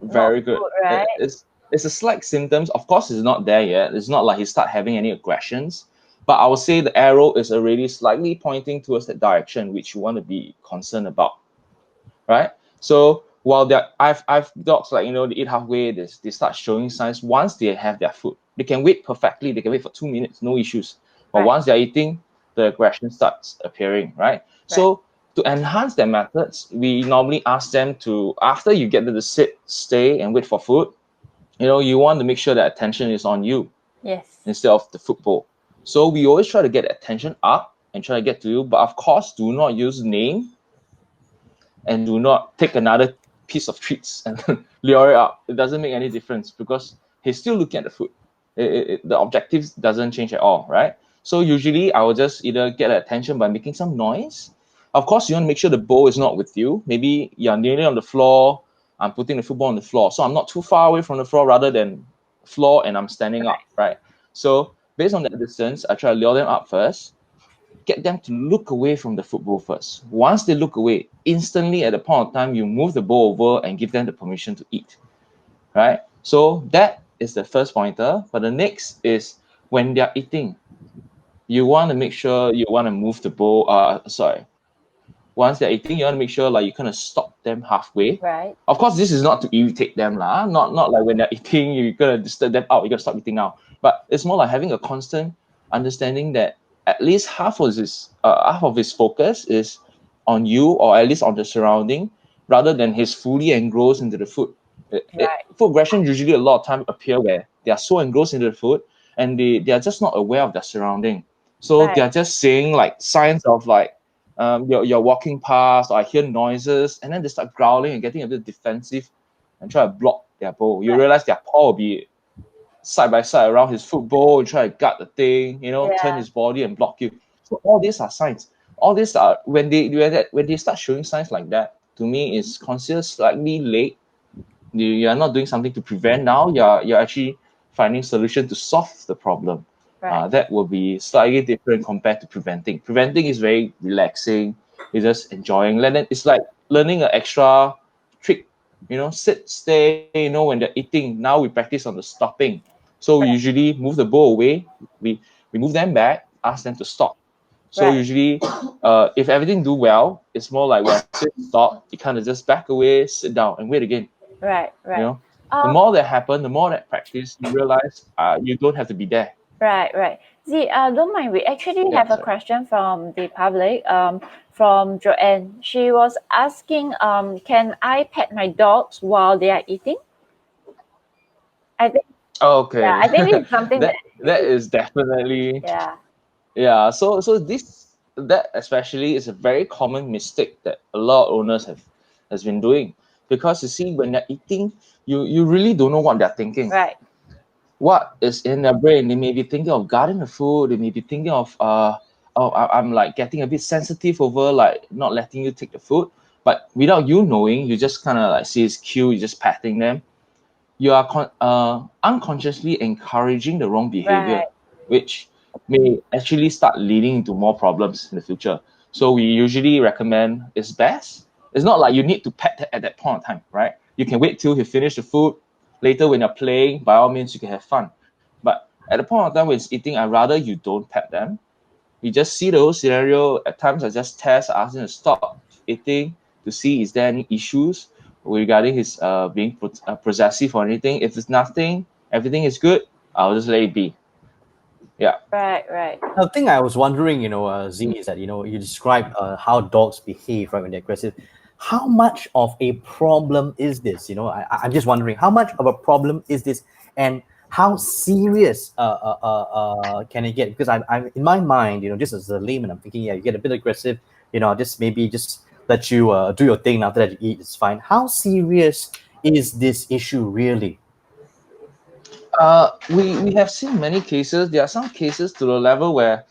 very good. good, right? It's a slight symptoms. Of course, it's not there yet. It's not like he start having any aggressions, but I would say the arrow is already slightly pointing towards that direction, which you want to be concerned about, right? So while I've dogs like they eat halfway, they start showing signs. Once they have their food, they can wait perfectly. They can wait for 2 minutes, no issues. But Right. once they're eating, the aggression starts appearing, right? So to enhance their methods, we normally ask them to, after you get them to sit, stay, and wait for food, you want to make sure that attention is on you Yes. instead of the football. So we always try to get attention up and try to get to you, but of course, do not use name and do not take another piece of treats and lure it up. It doesn't make any difference because he's still looking at the food. The objective doesn't change at all, right? So usually I will just either get attention by making some noise. Of course, you want to make sure the bowl is not with you. Maybe you're nearly on the floor. I'm putting the football on the floor. So I'm not too far away from the floor rather than floor and I'm standing up, right? So based on that distance, I try to lure them up first, get them to look away from the football first. Once they look away, instantly at the point of time, you move the ball over and give them the permission to eat, right? So that is the first pointer. But the next is when they're eating, you want to make sure you want to move the ball. Once they're eating, you want to make sure like you kind of stop them halfway. Right. Of course, this is not to irritate them, lah. Not like when they're eating, you're gonna disturb them out. You gotta stop eating now. But it's more like having a constant understanding that at least half of his focus is on you or at least on the surrounding, rather than he's fully engrossed into the food. Food aggression usually a lot of time appear where they are so engrossed into the food and they are just not aware of their surrounding. So they are just seeing like signs of like you're walking past, or I hear noises, and then they start growling and getting a bit defensive and try to block their bowl. You realize their paw will be side by side around his foot bowl and try to guard the thing, turn his body and block you. So all these are signs. All these are when they start showing signs like that, to me is considered slightly late. You are not doing something to prevent now. You're actually finding solution to solve the problem. That will be slightly different compared to preventing. Preventing is very relaxing. You're just enjoying. It's like learning an extra trick. Sit, stay. When they're eating. Now we practice on the stopping. So we usually move the bowl away. We move them back. Ask them to stop. So usually, if everything do well, it's more like when I say stop, you kind of just back away, sit down, and wait again. Right. The more that happen, the more that practice, you realize you don't have to be there. Right. See, don't mind. We actually have a question from the public. From Joanne. She was asking, can I pet my dogs while they are eating? I think. Okay. Yeah, I think it's something that is definitely. Yeah. So that especially is a very common mistake that a lot of owners has been doing, because you see when they're eating, you really don't know what they're thinking. Right. What is in their brain? They may be thinking of guarding the food. They may be thinking of I'm like getting a bit sensitive over like not letting you take the food. But without you knowing, you just kind of like see his cue, you're just patting them. You are unconsciously encouraging the wrong behavior, which may actually start leading into more problems in the future. So we usually recommend it's best. It's not like you need to pet at that point of time, right? You can wait till he finish the food. Later when you're playing, by all means, you can have fun. But at the point of time when it's eating, I'd rather you don't pet them. You just see the whole scenario. At times, I just test, ask him to stop eating to see is there any issues regarding his being possessive or anything. If it's nothing, everything is good, I'll just let it be. Yeah. Right. The thing I was wondering, Z, is that you described how dogs behave right when they're aggressive. How much of a problem is this? I'm just wondering how much of a problem is this, and how serious can it get? Because I'm in my mind, just as a layman, I'm thinking, yeah, you get a bit aggressive, just maybe just let you do your thing. After that, you eat, it's fine. How serious is this issue really? We have seen many cases. There are some cases to the level where,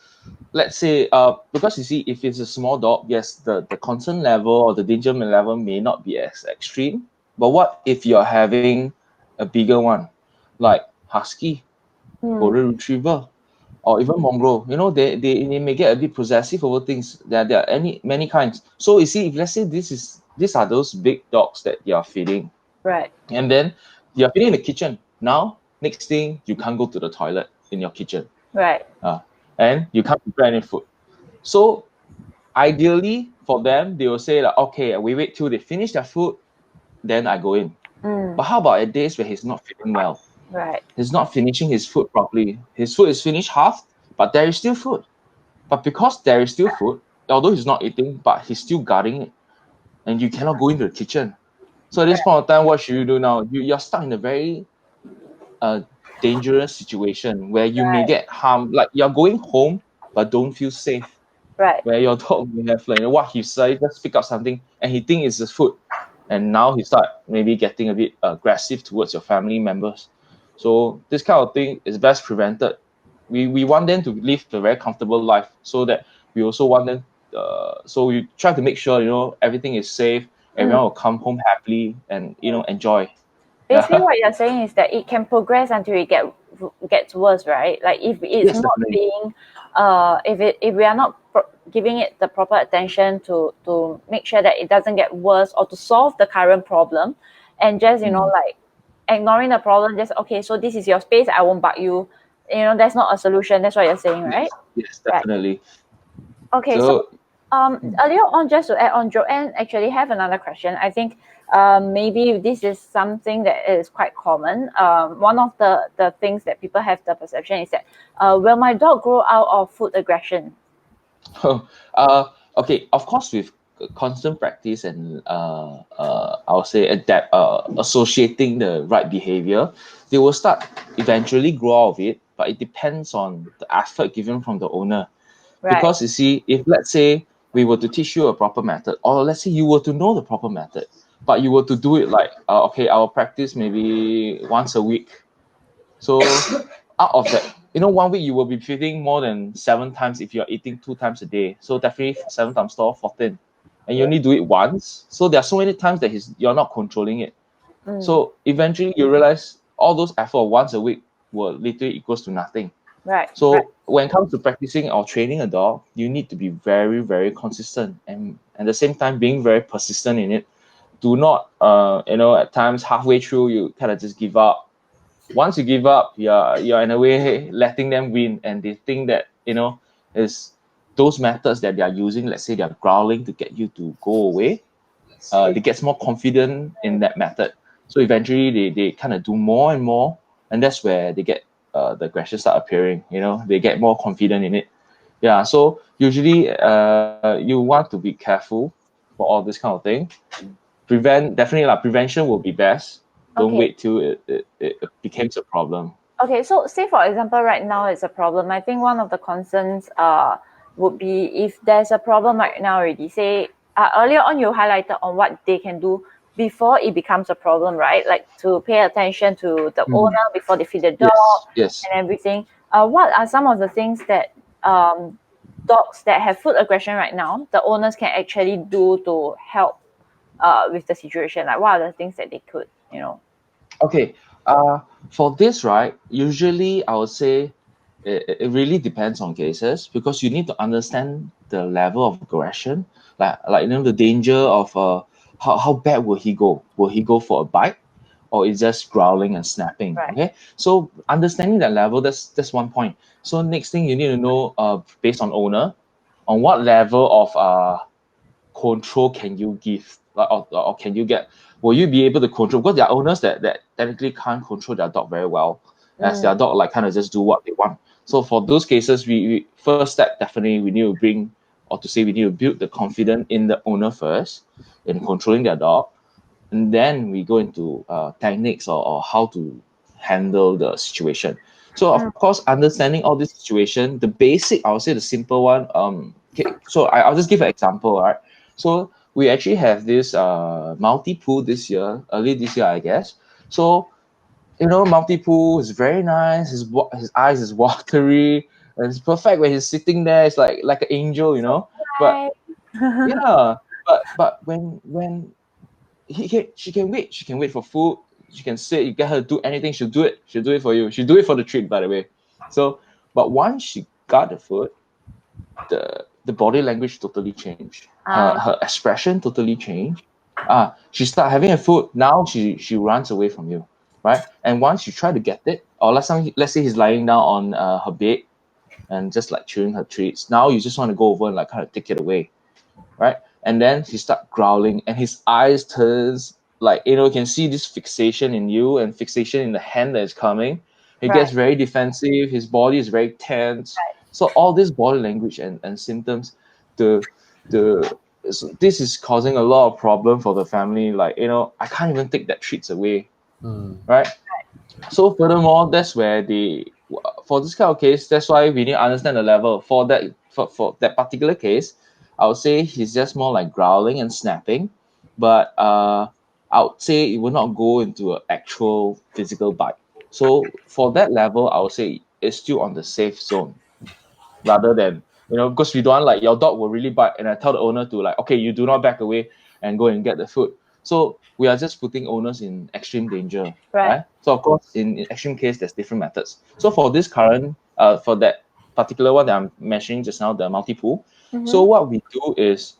let's say, because you see, if it's a small dog, yes, the concern level or the danger level may not be as extreme. But what if you're having a bigger one, like husky, golden retriever, or even mongrel? They may get a bit possessive over things. There are many kinds. So you see, if let's say these are those big dogs that you're feeding, Right. and then you're feeding in the kitchen. Now, next thing, you can't go to the toilet in your kitchen. Right. And you can't prepare any food. So ideally for them, they will say like, okay, we wait till they finish their food, then I go in. But how about at days where he's not feeling well? Right. He's not finishing his food properly. His food is finished half, but there is still food. But because there is still food, although he's not eating, but he's still guarding it, and you cannot go into the kitchen. So at this point of time, what should you do now? You're stuck in a very uh, dangerous situation where you may get harmed. Like you're going home, but don't feel safe. Right. Where your dog may have like what he say, just pick up something and he think it's the food, and now he start maybe getting a bit aggressive towards your family members. So this kind of thing is best prevented. We want them to live a very comfortable life, so that we also want them. So we try to make sure everything is safe. Everyone will come home happily and enjoy. Basically, Yeah. what you're saying is that it can progress until it gets worse, right? Like if it's Yes, not definitely. being, if we are not giving it the proper attention to make sure that it doesn't get worse or to solve the current problem, and just like ignoring the problem, just okay, so this is your space, I won't bug you. That's not a solution. That's what you're saying, right? Yes, Right. definitely. Okay, so So earlier on, just to add on, Joanne actually have another question. I think maybe this is something that is quite common. One of the things that people have the perception is that will my dog grow out of food aggression? okay, of course, with constant practice and I'll say associating the right behavior, they will start eventually grow out of it. But it depends on the effort given from the owner. Right. Because you see, if let's say we were to teach you a proper method, or let's say you were to know the proper method, but you were to do it like okay, I'll practice maybe once a week. So out of that, 1 week you will be feeding more than 7 times if you're eating 2 times a day. So definitely 7 times 12, 14. And you only do it once. So there are so many times that you're not controlling it. So eventually you realize all those effort once a week will literally equals to nothing. Right. So when it comes to practicing or training a dog, you need to be very, very consistent and at the same time being very persistent in it. Do not at times halfway through you kind of just give up. Once you give up, you're in a way letting them win, and they think that is those methods that they are using. Let's say they're growling to get you to go away. They get more confident in that method. So eventually they kind of do more and more, and that's where they get the aggression start appearing. They get more confident in it. Yeah. So usually you want to be careful for all this kind of thing. Definitely like prevention will be best. Don't Okay. wait till it becomes a problem. Okay, so say for example, right now it's a problem. I think one of the concerns would be if there's a problem right now already. Say earlier on you highlighted on what they can do before it becomes a problem, right? Like to pay attention to the owner before they feed the dog Yes. and everything. What are some of the things that dogs that have food aggression right now, the owners can actually do to help with the situation? Like what are the things that they could. Okay. For this, right, usually I would say it really depends on cases, because you need to understand the level of aggression, like the danger of how bad will he go? Will he go for a bite, or is just growling and snapping? Right. Okay, so understanding that level, that's one point. So next thing you need to know, based on owner, on what level of control can you give, or can you get, will you be able to control, because there are owners that technically can't control their dog very well, as their dog like kind of just do what they want. So for those cases, we first step, definitely we need to bring, or to say we need to build the confidence in the owner first in controlling their dog, and then we go into techniques, or how to handle the situation. So of course, understanding all this situation, the basic, I would say the simple one. Okay, so I'll just give an example, all right? So we actually have this multi pool this year, early this year, I guess. So multi pool is very nice. His eyes is watery, and it's perfect when he's sitting there. It's like an angel, But Right. yeah, but when she can wait. She can wait for food. She can sit. You get her to do anything. She'll do it. She'll do it for you. She'll do it for the treat, by the way. So, but once she got the food, the body language totally changed. Her expression totally changed. She start having a food. Now she runs away from you, right? And once you try to get it, or let's say he's lying down on her bed and just like chewing her treats. Now you just want to go over and like kind of take it away, right? And then he start growling, and his eyes turns like, you can see this fixation in you and fixation in the hand that is coming. He gets Right. very defensive. His body is very tense. So all this body language and symptoms, the the this is causing a lot of problem for the family. Like, I can't even take that treats away, right? So furthermore, that's where for this kind of case, that's why we need to understand the level for that particular case. I would say he's just more like growling and snapping, but I would say it will not go into an actual physical bite. So for that level, I would say it's still on the safe zone, rather than, because we don't want, like, your dog will really bite and I tell the owner to, like, okay, you do not back away and go and get the food. So we are just putting owners in extreme danger, Right. right? So of course, in extreme case, there's different methods. So for this current, for that particular one that I'm mentioning just now, the multi-pool, so what we do is,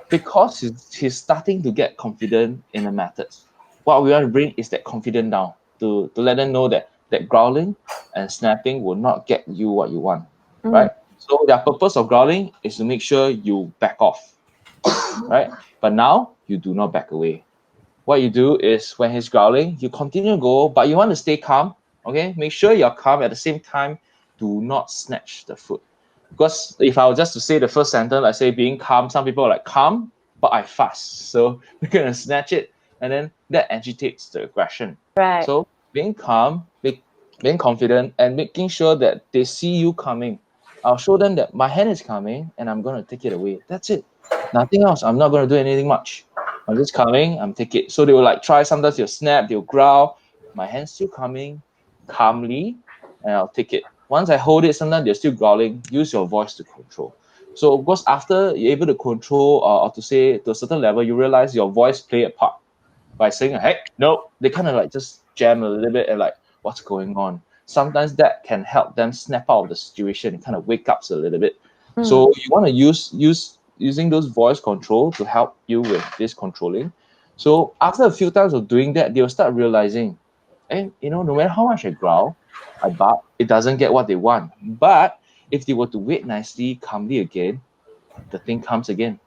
because he's starting to get confident in the methods, what we want to bring is that confidence down, to let them know that growling and snapping will not get you what you want, right? So the purpose of growling is to make sure you back off, right? But now you do not back away. What you do is, when he's growling, you continue to go, but you want to stay calm. Okay, make sure you're calm at the same time. Do not snatch the food. Because if I were just to say the first sentence, I say being calm, some people are like, calm, but I fast. So they're gonna snatch it, and then that agitates the aggression. Right. So being calm, being confident, and making sure that they see you coming. I'll show them that my hand is coming and I'm gonna take it away. That's it. Nothing else. I'm not gonna do anything much. I'm just coming, I'm take it. So they will like try, sometimes they'll snap, they'll growl. My hand's still coming calmly, and I'll take it. Once I hold it, sometimes they're still growling. Use your voice to control. So of course, after you're able to control, or to say to a certain level, you realize your voice play a part by saying, hey, no, they kind of like just jam a little bit and like, what's going on? Sometimes that can help them snap out of the situation and kind of wake up a little bit. So you want to using those voice control to help you with this controlling. So after a few times of doing that, they'll start realizing, hey, no matter how much I growl, I bark, it doesn't get what they want. But if they were to wait nicely, calmly again, the thing comes again.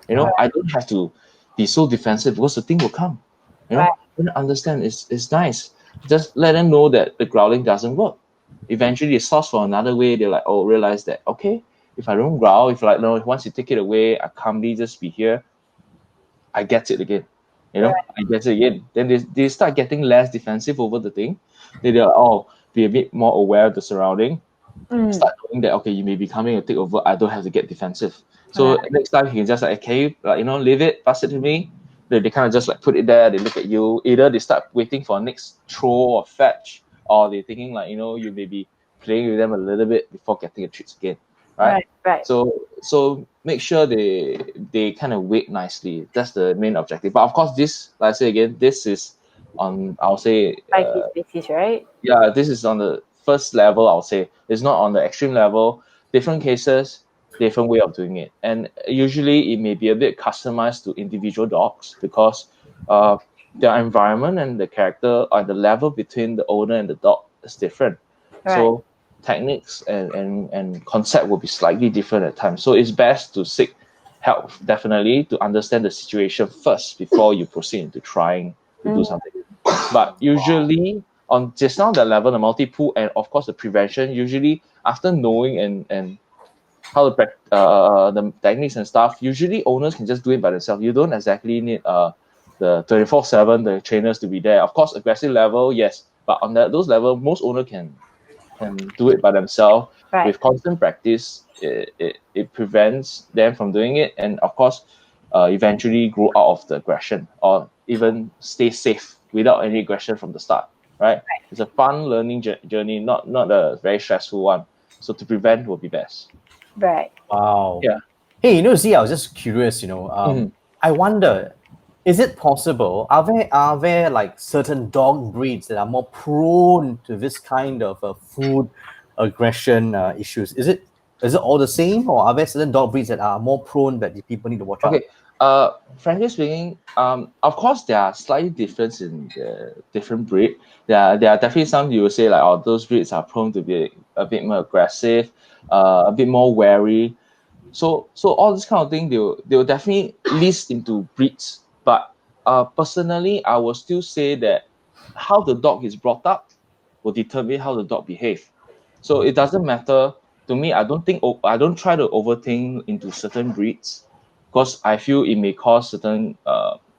I don't have to be so defensive, because the thing will come. Right. You understand, it's nice. Just let them know that the growling doesn't work. Eventually they source for another way. They're like, oh, realize that, okay, if I don't growl, if like, no, once you take it away, I calmly just be here, I get it again. I get it again. Then they start getting less defensive over the thing. They're be a bit more aware of the surrounding. Start knowing that, okay, you may be coming to take over. I don't have to get defensive. So next time you can just like, okay, leave it, pass it to me. They kind of just like put it there. They look at you. Either they start waiting for next throw or fetch, or they're thinking like, you may be playing with them a little bit before getting a treat again, right? Right. So make sure they kind of wait nicely. That's the main objective. But of course, this, like I say again, this is on, I'll say, By case basis, right? yeah, this is on the first level, I'll say. It's not on the extreme level. Different cases, different way of doing it. And usually it may be a bit customized to individual dogs because their environment and the character or the level between the owner and the dog is different. Right. So techniques and concept will be slightly different at times. So it's best to seek help, definitely, to understand the situation first before you proceed into trying to do something. But usually on just now that level, the multi-pool and of course the prevention, usually after knowing and how to the techniques and stuff, usually owners can just do it by themselves. You don't exactly need the 24/7 the trainers to be there. Of course, aggressive level, yes, but on those level, most owner can do it by themselves. Right. With constant practice, it prevents them from doing it, and of course, eventually grow out of the aggression or even stay safe without any aggression from the start. Right? It's a fun learning journey, not a very stressful one. So to prevent will be best. Right. Wow. Yeah. Hey, Z, I was just curious, I wonder, is it possible, are there like certain dog breeds that are more prone to this kind of food aggression issues? Is it all the same, or are there certain dog breeds that are more prone that the people need to watch out? Okay. Frankly speaking, of course there are slightly difference in the different breed. There are definitely some you will say like, oh, those breeds are prone to be a bit more aggressive, a bit more wary. So all this kind of thing, they'll definitely list into breeds. But personally, I will still say that how the dog is brought up will determine how the dog behave. So it doesn't matter to me. I don't try to overthink into certain breeds because I feel it may cause certain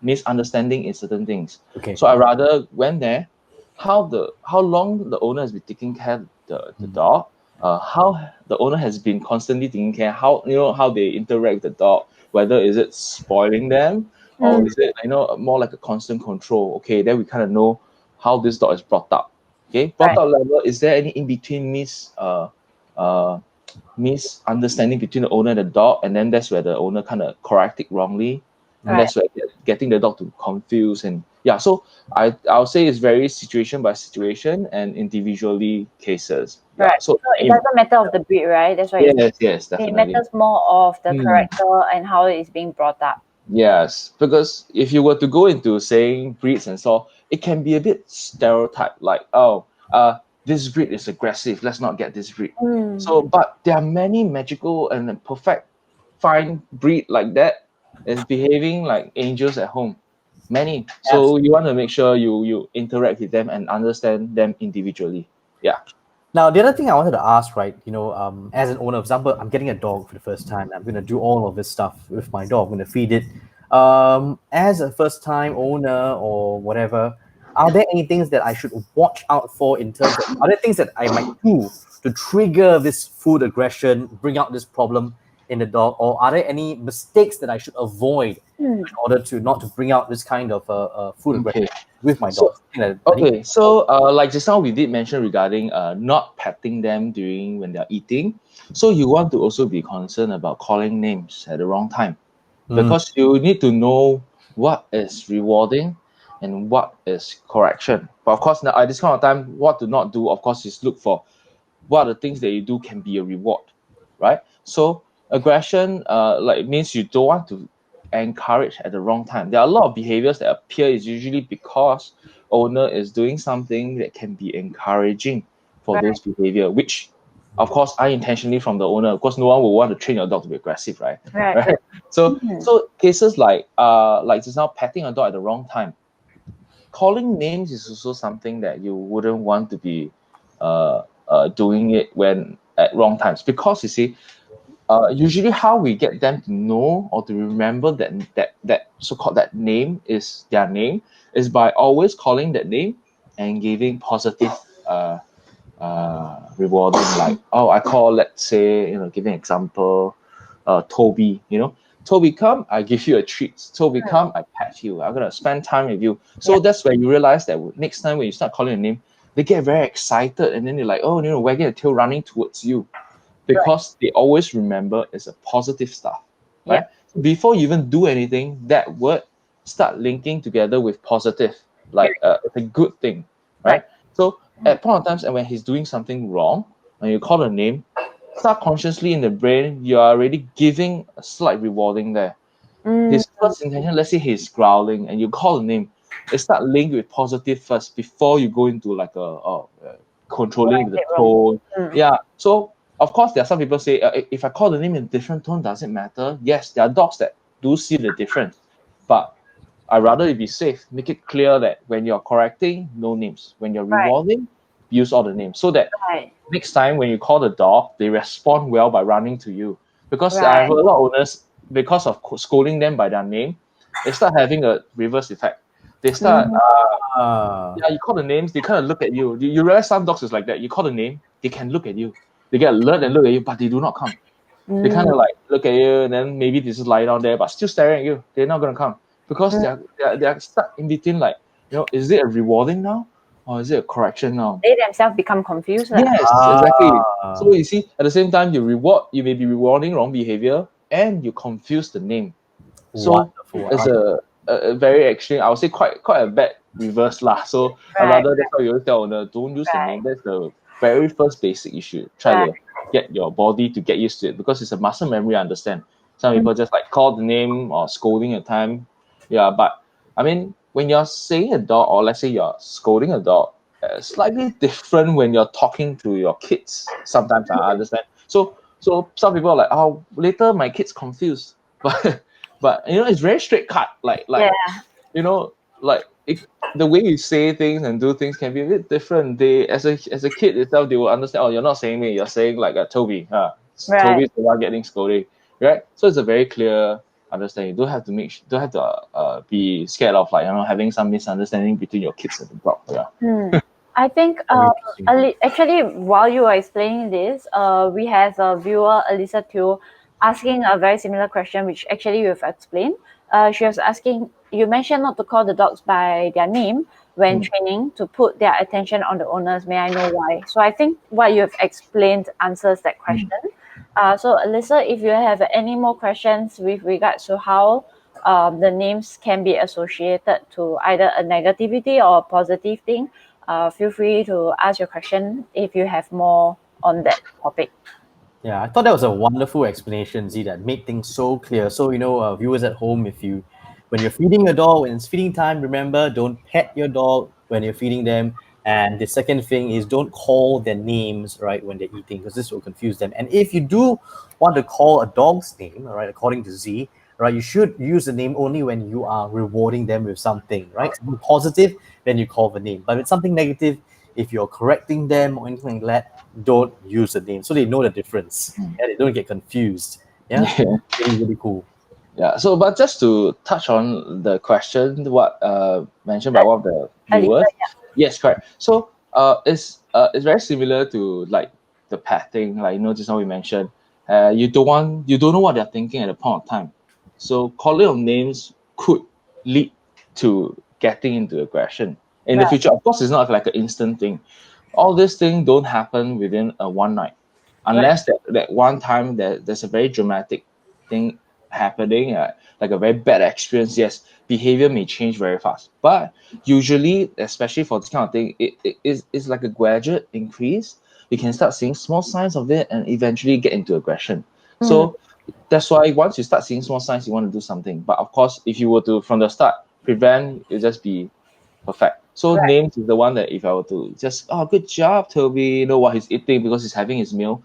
misunderstanding in certain things. Okay. So I rather went there, how long the owner has been taking care of the dog, how the owner has been constantly taking care, how they interact with the dog, whether is it spoiling them or is it more like a constant control. Okay, then we kind of know how this dog is brought up. Okay, brought up level, is there any in between misunderstanding between the owner and the dog, and then that's where the owner kind of correct it wrongly, and that's where getting the dog to confuse. And yeah, so I'll say it's very situation by situation and individually cases. Yeah, Right. So it doesn't matter of the breed, right? That's why yes, it definitely. matters more of the character and how it is being brought up. Yes, because if you were to go into saying breeds and so, it can be a bit stereotype, like, oh, this breed is aggressive, let's not get this breed. So, but there are many magical and perfect fine breed like that is behaving like angels at home. Many. So you want to make sure you interact with them and understand them individually. Yeah. Now, the other thing I wanted to ask, right, as an owner, for example, I'm getting a dog for the first time. I'm going to do all of this stuff with my dog. I'm going to feed it. As a first-time owner or whatever, are there any things that I should watch out for in terms of, are there things that I might do to trigger this food aggression, bring out this problem in the dog, or are there any mistakes that I should avoid in order to not to bring out this kind of food aggression with my dog? Okay, so like just now we did mention regarding not petting them during when they're eating. So you want to also be concerned about calling names at the wrong time, because you need to know what is rewarding and what is correction. But of course, now at this kind of time, what to not do, of course, is look for what are the things that you do can be a reward, right? So aggression, like means you don't want to encourage at the wrong time. There are a lot of behaviors that appear is usually because owner is doing something that can be encouraging for those behavior, which of course unintentionally from the owner. Of course, no one will want to train your dog to be aggressive, right? Right. So cases like just now petting a dog at the wrong time. Calling names is also something that you wouldn't want to be doing it when at wrong times, because you see, usually how we get them to know or to remember that so-called that name is their name is by always calling that name and giving positive rewarding, like, oh, I call, let's say, giving example, Toby, Toby, come, I give you a treat. Toby, come, I pet you. I'm gonna spend time with you. So that's when you realize that next time when you start calling a name, they get very excited and then they're like, oh, wagging a tail, running towards you, because they always remember it's a positive stuff, right? Before you even do anything, that word start linking together with positive, like it's a good thing, right? So at point of times and when he's doing something wrong, when you call a name, subconsciously in the brain, you are already giving a slight rewarding there. His first intention, let's say he's growling and you call the name, it start linked with positive first before you go into like controlling with the tone. Yeah. So of course there are some people say if I call the name in a different tone, does it matter? Yes, there are dogs that do see the difference, but I rather be safe, make it clear that when you're correcting, no names. When you're rewarding, use all the names so that Right. next time when you call the dog, they respond well by running to you. Because I Right. heard a lot of owners, because of scolding them by their name, they start having a reverse effect. They start, you call the names, they kind of look at you. You realize some dogs is like that. You call the name, they can look at you. They get alert and look at you, but they do not come. They kind of like look at you and then maybe they just lie down there, but still staring at you. They're not going to come because they're stuck in between. Like, is it a rewarding now or is it a correction now? They themselves become confused. Yes, exactly. So you see, at the same time, you may be rewarding wrong behavior and you confuse the name. So Wonderful. it's a very extreme, I would say quite a bad reverse lah. So I rather that's why you always tell owner, don't use the name. That's the very first basic issue. Try to get your body to get used to it because it's a muscle memory, I understand. Some people just like call the name or scolding at time. Yeah, but I mean, when you're saying a dog or let's say you're scolding a dog, slightly different when you're talking to your kids. Sometimes I understand. So some people are like, oh, later my kid's confused, but it's very straight cut. Like like the way you say things and do things can be a bit different. They as a kid itself, they will understand. Oh, you're not saying me. You're saying like a Toby. Toby's the one getting scolded, right? So it's a very clear understanding. You don't have to don't have to be scared of like having some misunderstanding between your kids and the dog. Yeah. I think actually while you were explaining this, we have a viewer, Elisa Teo, asking a very similar question, which actually you've explained. She was asking, you mentioned not to call the dogs by their name when training to put their attention on the owners. May I know why? So I think what you have explained answers that question. So Alyssa, if you have any more questions with regards to how the names can be associated to either a negativity or a positive thing, feel free to ask your question if you have more on that topic. Yeah, I thought that was a wonderful explanation, Z, that made things so clear. So, viewers at home, when you're feeding your dog, when it's feeding time, remember, don't pet your dog when you're feeding them. And the second thing is don't call their names, right, when they're eating, because this will confuse them. And if you do want to call a dog's name, all right, according to Z, right, you should use the name only when you are rewarding them with something, right? Something positive, then you call the name. But if it's something negative, if you're correcting them or anything like that, don't use the name so they know the difference. Yeah, they don't get confused. Yeah, really, really cool. Yeah. So, but just to touch on the question, what mentioned by one of the viewers. Yes, correct. So, it's very similar to like the petting, like just now we mentioned. You don't know what they're thinking at a point of time. So, calling of names could lead to getting into aggression in the future. Of course, it's not like an instant thing. All these things don't happen within a one night, unless that one time there's a very dramatic thing happening, like a very bad experience. Yes, behavior may change very fast, but usually, especially for this kind of thing, it's like a gradual increase. You can start seeing small signs of it and eventually get into aggression. So that's why once you start seeing small signs, you want to do something. But of course, if you were to from the start prevent, it just be perfect. So names is the one that if I were to just good job Toby, what he's eating because he's having his meal,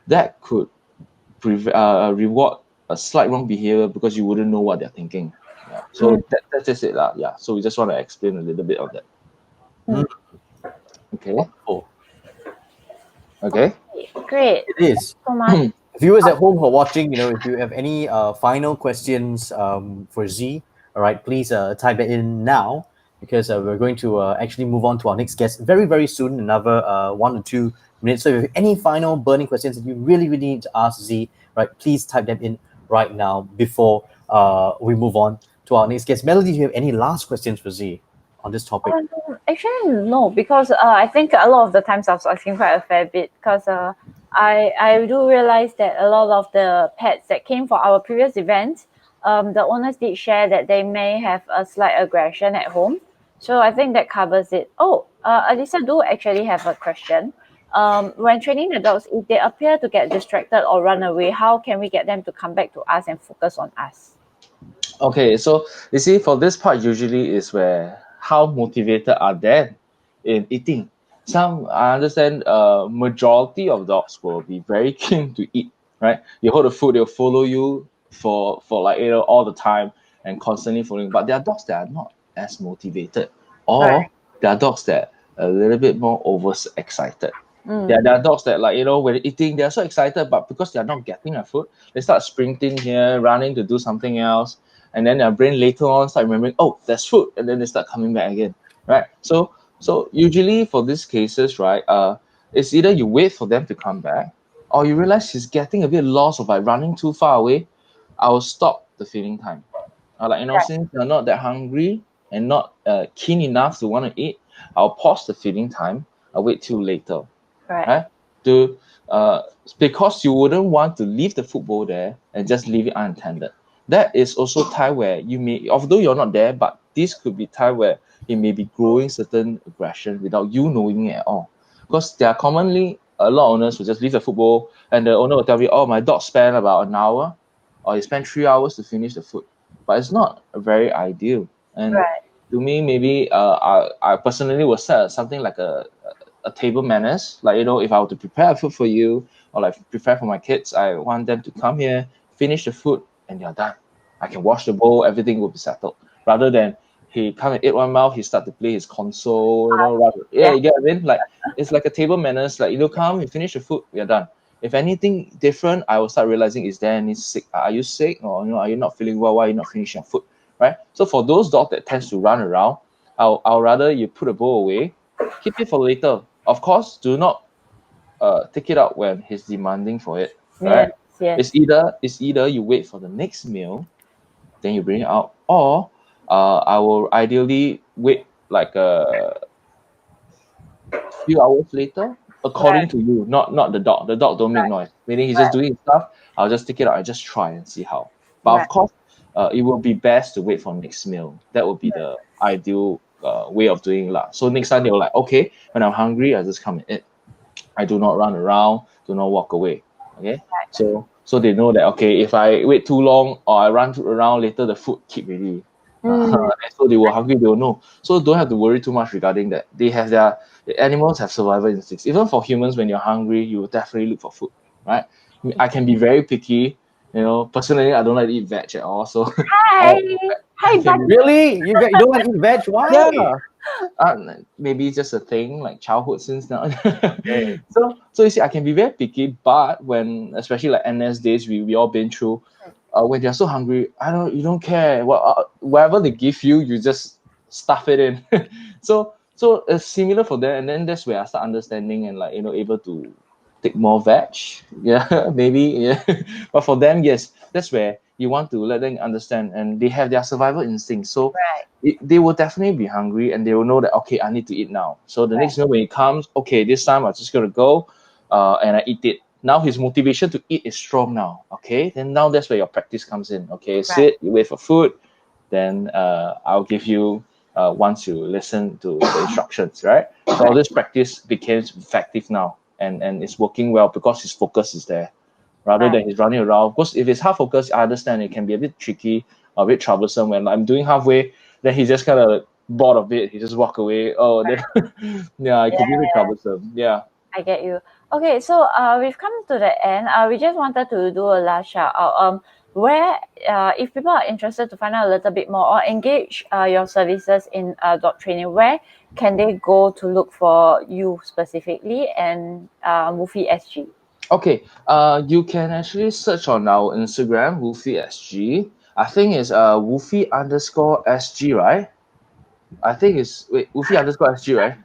that could reward a slight wrong behavior because you wouldn't know what they're thinking. Yeah. So that's just it lah. Yeah. So we just want to explain a little bit of that. Okay. Oh, Great. it is. So much. Viewers at home who are watching, if you have any final questions for Z, all right, please type it in now because we're going to actually move on to our next guest very, very soon, another 1 or 2 minutes. So if you have any final burning questions that you really, really need to ask Z, right, please type them in right now before we move on to our next guest. Melodee, do you have any last questions for Z on this topic? Actually, no, because I think a lot of the times I was asking quite a fair bit because I do realize that a lot of the pets that came for our previous events, the owners did share that they may have a slight aggression at home. So I think that covers it. Oh, Alisa do actually have a question. When training the dogs, if they appear to get distracted or run away, how can we get them to come back to us and focus on us? Okay, so you see, for this part, usually is where how motivated are they in eating. Some I understand. Majority of dogs will be very keen to eat. Right, you hold the food, they'll follow you for like all the time and constantly following. But there are dogs that are not as motivated, Right. or there are dogs that are a little bit more over excited. Mm. There are dogs that, like, when eating, they're so excited, but because they're not getting their food, they start sprinting here, running to do something else, and then their brain later on start remembering, oh, there's food, and then they start coming back again, right? So usually for these cases, right, it's either you wait for them to come back, or you realize she's getting a bit lost or by running too far away. I will stop the feeding time. Like, Right. since they're not that hungry and not keen enough to want to eat, I'll pause the feeding time. I'll wait till later, Right. right? To uh, because you wouldn't want to leave the food bowl there and just leave it unattended. That is also time where you may, although you're not there, but this could be time where he may be growing certain aggression without you knowing it at all. Because there are commonly a lot of owners who just leave the food bowl and the owner will tell you, oh, my dog spent about an hour or he spent 3 hours to finish the food. But it's not very ideal. And Right. to me, maybe I personally will set something like a table manners. Like, if I were to prepare food for you or like prepare for my kids, I want them to come here, finish the food, and they're done. I can wash the bowl, everything will be settled. Rather than he come and eat one mouth, he start to play his console, yeah, Yeah. you get what I mean? Like, it's like a table manners, like, come, you finish the food, we are done. If anything different, I will start realizing, is there any sick? Are you sick, or are you not feeling well? Why are you not finishing your food? Right. So for those dogs that tends to run around, I'll rather you put a bowl away, keep it for later. Of course, do not take it out when he's demanding for it. Right. Yes. Yes. It's either you wait for the next meal, then you bring it out, or I will ideally wait like a few hours later, Right. according to you, not the dog. The dog don't make Right. noise. Meaning he's just Right. doing his stuff. I'll just take it out and just try and see how. But of Right. course, it will be best to wait for next meal. That would be the ideal way of doing it. So next time they're like, okay, when I'm hungry, I just come and eat. I do not run around, do not walk away. Okay. So they know that, okay, if I wait too long or I run around later, the food keep ready. Mm. And so they were hungry, they will know. So don't have to worry too much regarding that. The animals have survival instincts. Even for humans, when you're hungry, you will definitely look for food, right? I can be very picky. Personally, I don't like to eat veg at all. So Hi. uh, I Hi, can be, buddy. Really? You don't want to eat veg? yeah. Why? Maybe it's just a thing like childhood since now. Okay. So you see, I can be very picky, but when, especially like NS days, we all been through, when they're so hungry, you don't care whatever they give you, you just stuff it in. So it's similar for them, and then that's where I start understanding and, like, able to take more veg. Yeah, maybe, yeah. But for them, yes, that's where you want to let them understand, and they have their survival instinct. So Right. they will definitely be hungry, and they will know that, okay, I need to eat now. So the Right. next meal when it comes, okay, this time I'm just gonna go, and I eat it. Now his motivation to eat is strong now. Okay, then now that's where your practice comes in. Okay, Right. sit, you wait for food, then I'll give you once you listen to the instructions, right? So all Right. this practice becomes effective now, and it's working well because his focus is there rather Right. than he's running around. Because if it's half focused, I understand it can be a bit tricky, a bit troublesome. When I'm doing halfway, then he just kind of bored of it. He just walk away. Oh, then yeah, it could be a bit troublesome. Yeah. I get you. Okay, so we've come to the end. We just wanted to do a last shout out. Where if people are interested to find out a little bit more or engage your services in dog training, where can they go to look for you specifically and Woofie SG? Okay. You can actually search on our Instagram, Woofie SG. I think it's Woofie underscore SG, right? I think it's wait Woofie underscore SG, right?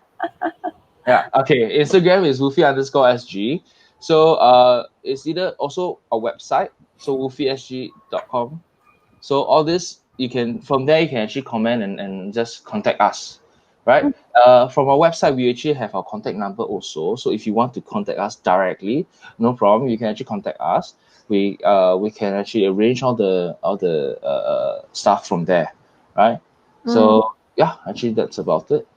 Yeah. Okay. Instagram is Woofie underscore SG. So it's either also a website, so woofiesg.com. So all this you can, from there you can actually comment and just contact us, right? From our website we actually have our contact number also. So if you want to contact us directly, no problem. You can actually contact us. We can actually arrange all the stuff from there, right? Mm. So yeah, actually that's about it.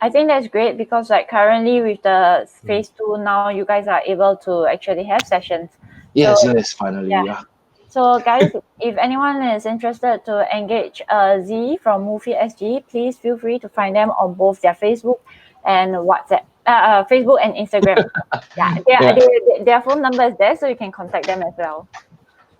I think that's great because like currently with the phase 2 now, you guys are able to actually have sessions. Yes, So, yes, finally, yeah. yeah. So guys, if anyone is interested to engage Z from Woofie SG, please feel free to find them on both their Facebook and WhatsApp, Facebook and Instagram. Yeah. Their phone number is there, so you can contact them as well.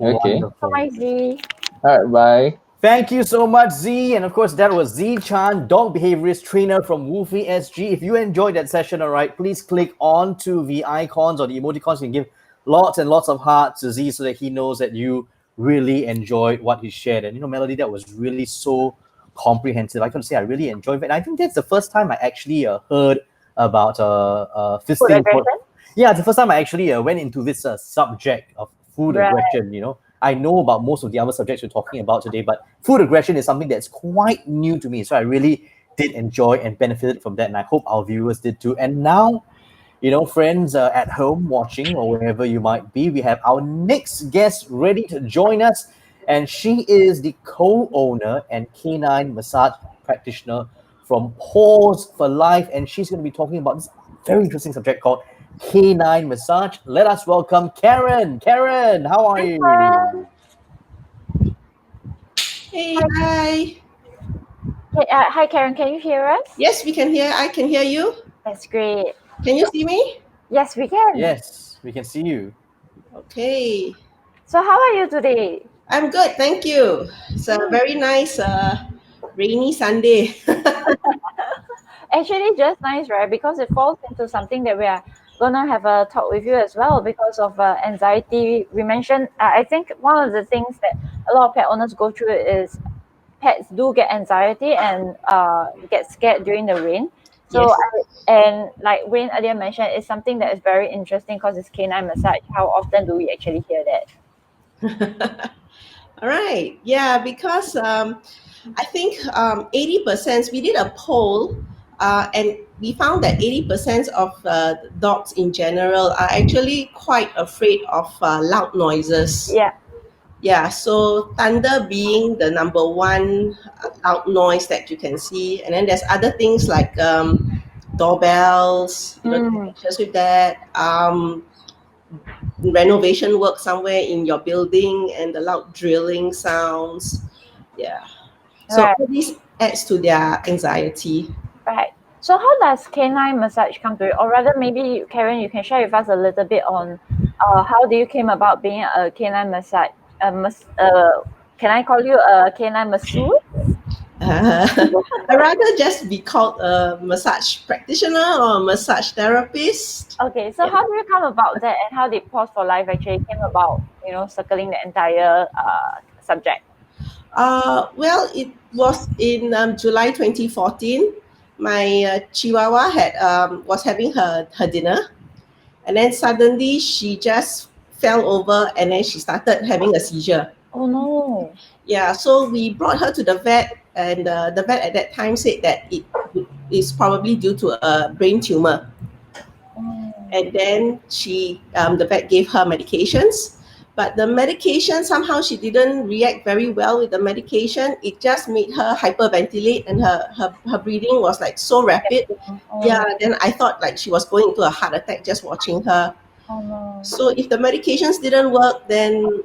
Okay. So Wonderful. much, Z. All right, bye. Thank you so much, Z. And of course, that was Z Chan, dog behaviorist trainer from Woofie SG. If you enjoyed that session, all right, please click on to the icons or the emoticons. You can give lots and lots of hearts to Z so that he knows that you really enjoyed what he shared. And Melody, that was really so comprehensive. I can say I really enjoyed it. And I think that's the first time I actually heard about Food fisting. aggression? Yeah, it's the first time I actually went into this subject of food Right. aggression. I know about most of the other subjects we're talking about today, but food aggression is something that's quite new to me. So I really did enjoy and benefited from that. And I hope our viewers did too. And now, friends at home watching or wherever you might be, we have our next guest ready to join us. And she is the co-owner and canine massage practitioner from Pawpose for Life. And she's going to be talking about this very interesting subject called canine massage. Let us welcome Karen. Karen, how are you? Karen. Hey, hi. Hi, Karen. Can you hear us? Yes, we can hear. I can hear you. That's great. Can you see me? Yes, we can. Yes, we can see you. Okay. So how are you today? I'm good, thank you. It's a very nice rainy Sunday. Actually, just nice, right? Because it falls into something that we are gonna have a talk with you as well because of anxiety. We mentioned, I think one of the things that a lot of pet owners go through is pets do get anxiety and get scared during the rain. So, Yes. and like Wayne earlier mentioned, it's something that is very interesting because it's canine massage. How often do we actually hear that? All right. Yeah, because I think 80%, we did a poll and we found that 80% of dogs in general are actually quite afraid of loud noises. Yeah. Yeah, so thunder being the number one loud noise that you can see, and then there's other things like doorbells, just with that, renovation work somewhere in your building, and the loud drilling sounds. Yeah, so Right. all this adds to their anxiety. Right. So how does canine massage come to it? Or rather, maybe Karen, you can share with us a little bit on how do you came about being a canine massage? Can I call you a canine masseuse? I'd rather just be called a massage practitioner or a massage therapist. Okay, so how do you come about that, and how did Pause for Life actually came about? Circling the entire subject. Well, it was in July 2014. My Chihuahua was having her dinner, and then suddenly she just fell over, and then she started having a seizure. Oh no. Yeah, so we brought her to the vet, and the vet at that time said that it is probably due to a brain tumor. And then the vet gave her medications, but the medication, somehow she didn't react very well with the medication. It just made her hyperventilate, and her breathing was like so rapid. Yeah, then I thought like she was going into a heart attack just watching her. Oh no. So if the medications didn't work, then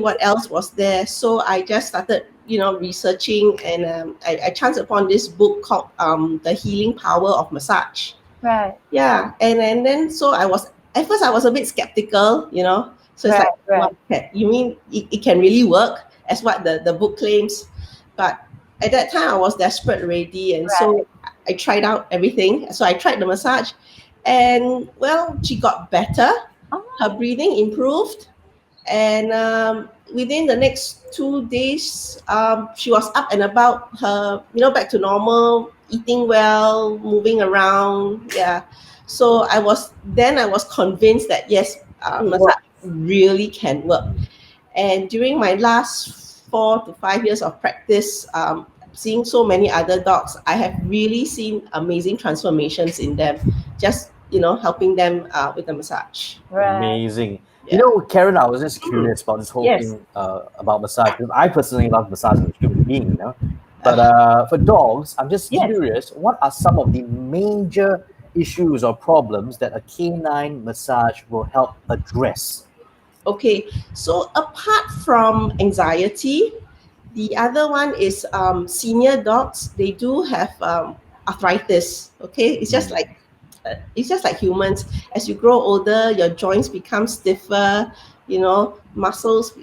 what else was there? So I just started researching, and I chanced upon this book called The Healing Power of Massage. Right. Yeah, and then so at first I was a bit skeptical. So it's Right. what, you mean it can really work as what the book claims? But at that time I was desperate already, and so I tried out everything. So I tried the massage, and well, she got better. Her breathing improved, and within the next 2 days, she was up and about, her back to normal, eating well, moving around. Yeah, so I was convinced that yes, massage really can work. And during my last 4 to 5 years of practice, seeing so many other dogs, I have really seen amazing transformations in them, just helping them with the massage. Right. Amazing. Yeah. Karen, I was just curious about this whole Yes. thing about massage, because I personally love massage as a human being. But for dogs, I'm just Yes. curious, what are some of the major issues or problems that a canine massage will help address? Okay, so apart from anxiety, the other one is senior dogs. They do have arthritis. Okay, it's just like humans. As you grow older, your joints become stiffer. You know, muscles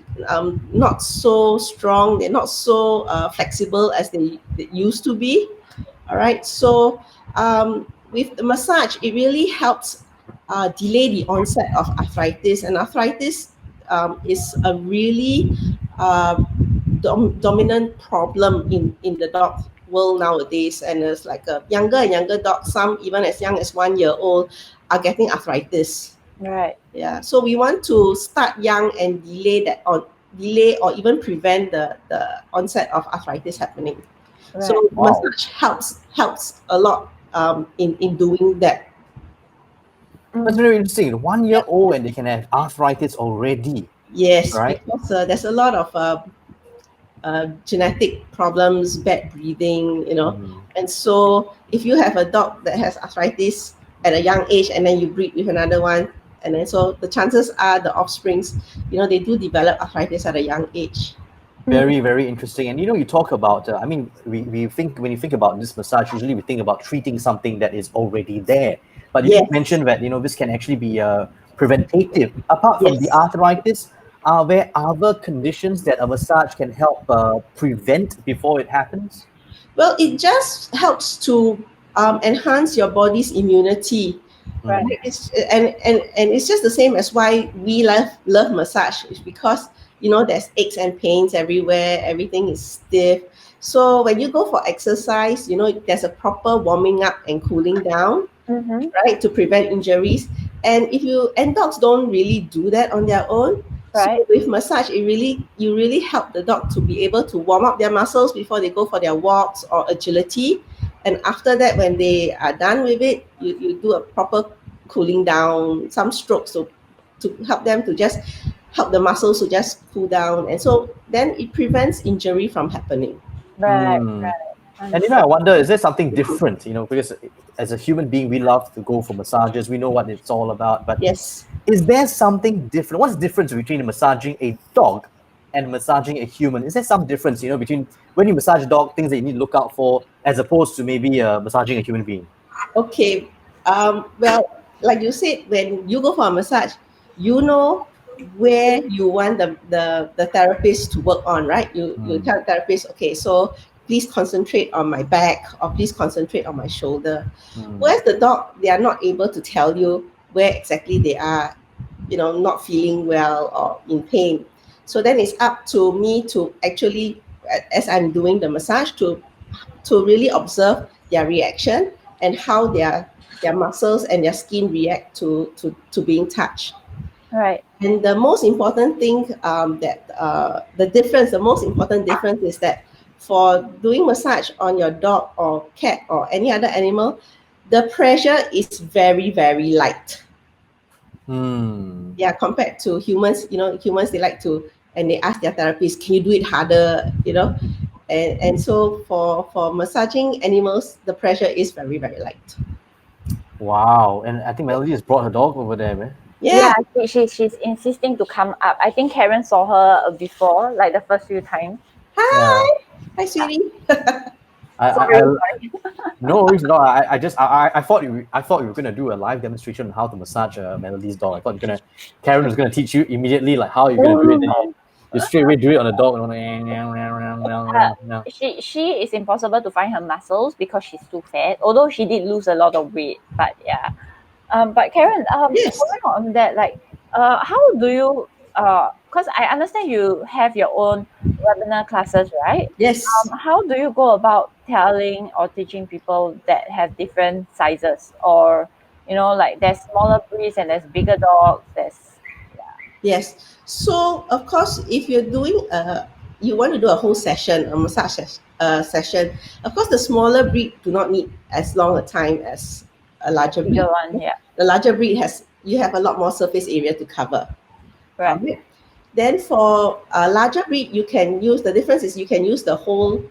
not so strong. They're not so flexible as they used to be. All right. So with the massage, it really helps delay the onset of arthritis. And arthritis is a really dominant problem in the dog world nowadays. And it's like a younger and younger dogs, some even as young as 1 year old, are getting arthritis. Right. Yeah. So we want to start young and delay or even prevent the onset of arthritis happening. Right. So Wow. massage helps a lot in doing that. That's very interesting. 1 year old and they can have arthritis already. Yes, Right. because there's a lot of genetic problems, bad breathing, and so if you have a dog that has arthritis at a young age and then you breed with another one, and then so the chances are the offsprings, they do develop arthritis at a young age. Very, very interesting. And you talk about, I mean, we think, when you think about this massage, usually we think about treating something that is already there. But you Yes. mentioned that, this can actually be preventative. Apart from the Yes. arthritis, are there other conditions that a massage can help prevent before it happens? Well, it just helps to enhance your body's immunity. Right. And it's just the same as why we love massage. It's because there's aches and pains everywhere, everything is stiff. So when you go for exercise, there's a proper warming up and cooling down, Mm-hmm. right, to prevent injuries. And dogs don't really do that on their own. Right. So with massage, you really help the dog to be able to warm up their muscles before they go for their walks or agility. And after that, when they are done with it, you do a proper cooling down, some strokes to help them to just help the muscles to just cool down. And so then it prevents injury from happening. Right. Hmm. Right. And I wonder, is there something different? Because as a human being, we love to go for massages. We know what it's all about. But Yes. is there something different? What's the difference between massaging a dog and massaging a human? Is there some difference, between when you massage a dog, things that you need to look out for, as opposed to maybe massaging a human being? Okay. Well, like you said, when you go for a massage, you know where you want the therapist to work on, right? You tell the therapist, okay, so please concentrate on my back or please concentrate on my shoulder. Whereas the dog, they are not able to tell you where exactly they are, not feeling well or in pain. So then it's up to me to actually, as I'm doing the massage, to really observe their reaction and how their muscles and their skin react to being touched. Right. And the most important thing the most important difference is that for doing massage on your dog or cat or any other animal, the pressure is very, very light. Yeah, compared to humans, humans, they like to, and they ask their therapist, can you do it harder, and so for massaging animals, the pressure is very, very light. Wow. And I think Melodee has brought her dog over there, man. Yeah. She's insisting to come up. I think Karen saw her before, like the first few times. Hi. Hi, sweetie. No worries at all. I thought you were gonna do a live demonstration on how to massage Melodee's dog. I thought Karen was gonna teach you immediately, like how you're gonna do it. Then you straight away do it on the dog. She is impossible to find her muscles because she's too fat. Although she did lose a lot of weight, but yeah. But Karen, Yes. following on that, like, how do you? Because I understand you have your own webinar classes, right? Yes. How do you go about telling or teaching people that have different sizes, or like there's smaller breeds and there's bigger dogs, Yes. So of course, if you're doing you want to do a whole session, a massage session, of course, the smaller breed do not need as long a time as a larger breed. bigger one, yeah, The larger breed you have a lot more surface area to cover. right, Then for a larger breed, the difference is you can use the whole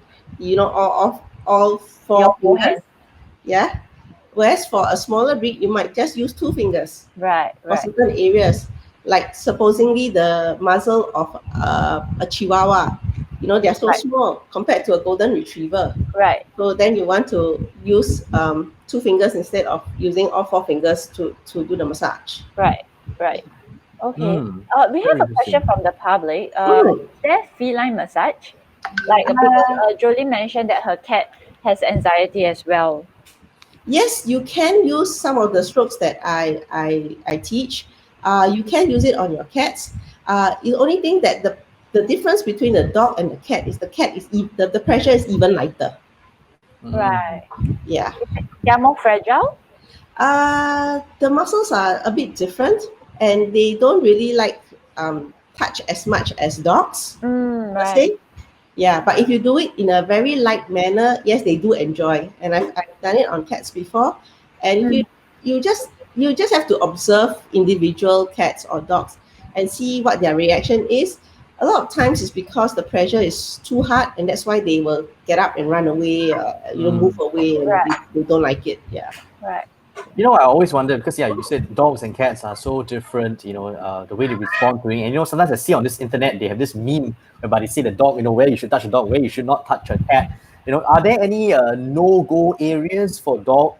all four Your full fingers. hand. Yeah. Whereas for a smaller breed, you might just use 2 fingers Right, for right, certain areas. Like supposedly the muzzle of a Chihuahua, they're so Right. small compared to a golden retriever. right, So then you want to use 2 fingers instead of using all 4 fingers to do the massage. right, right. Okay. Mm, We have very a question interesting. from the public. Mm. Is there feline massage? Like because Jolie mentioned that her cat has anxiety as well. Yes, you can use some of the strokes that I teach. You can use it on your cats. The only thing that the difference between the dog and the cat is the pressure is even lighter. Right. Yeah. They are more fragile. The muscles are a bit different, and they don't really like touch as much as dogs per Right. se. Yeah, but if you do it in a very light manner, yes, they do enjoy. And I've done it on cats before. And you just have to observe individual cats or dogs and see what their reaction is. A lot of times it's because the pressure is too hard, and that's why they will get up and run away, move away, and Right. they don't like it. Yeah. Right. I always wondered because you said dogs and cats are so different. The way they respond to it, and sometimes I see on this internet they have this meme whereby they say the dog, where you should touch a dog, where you should not touch a cat. Are there any no-go areas for dog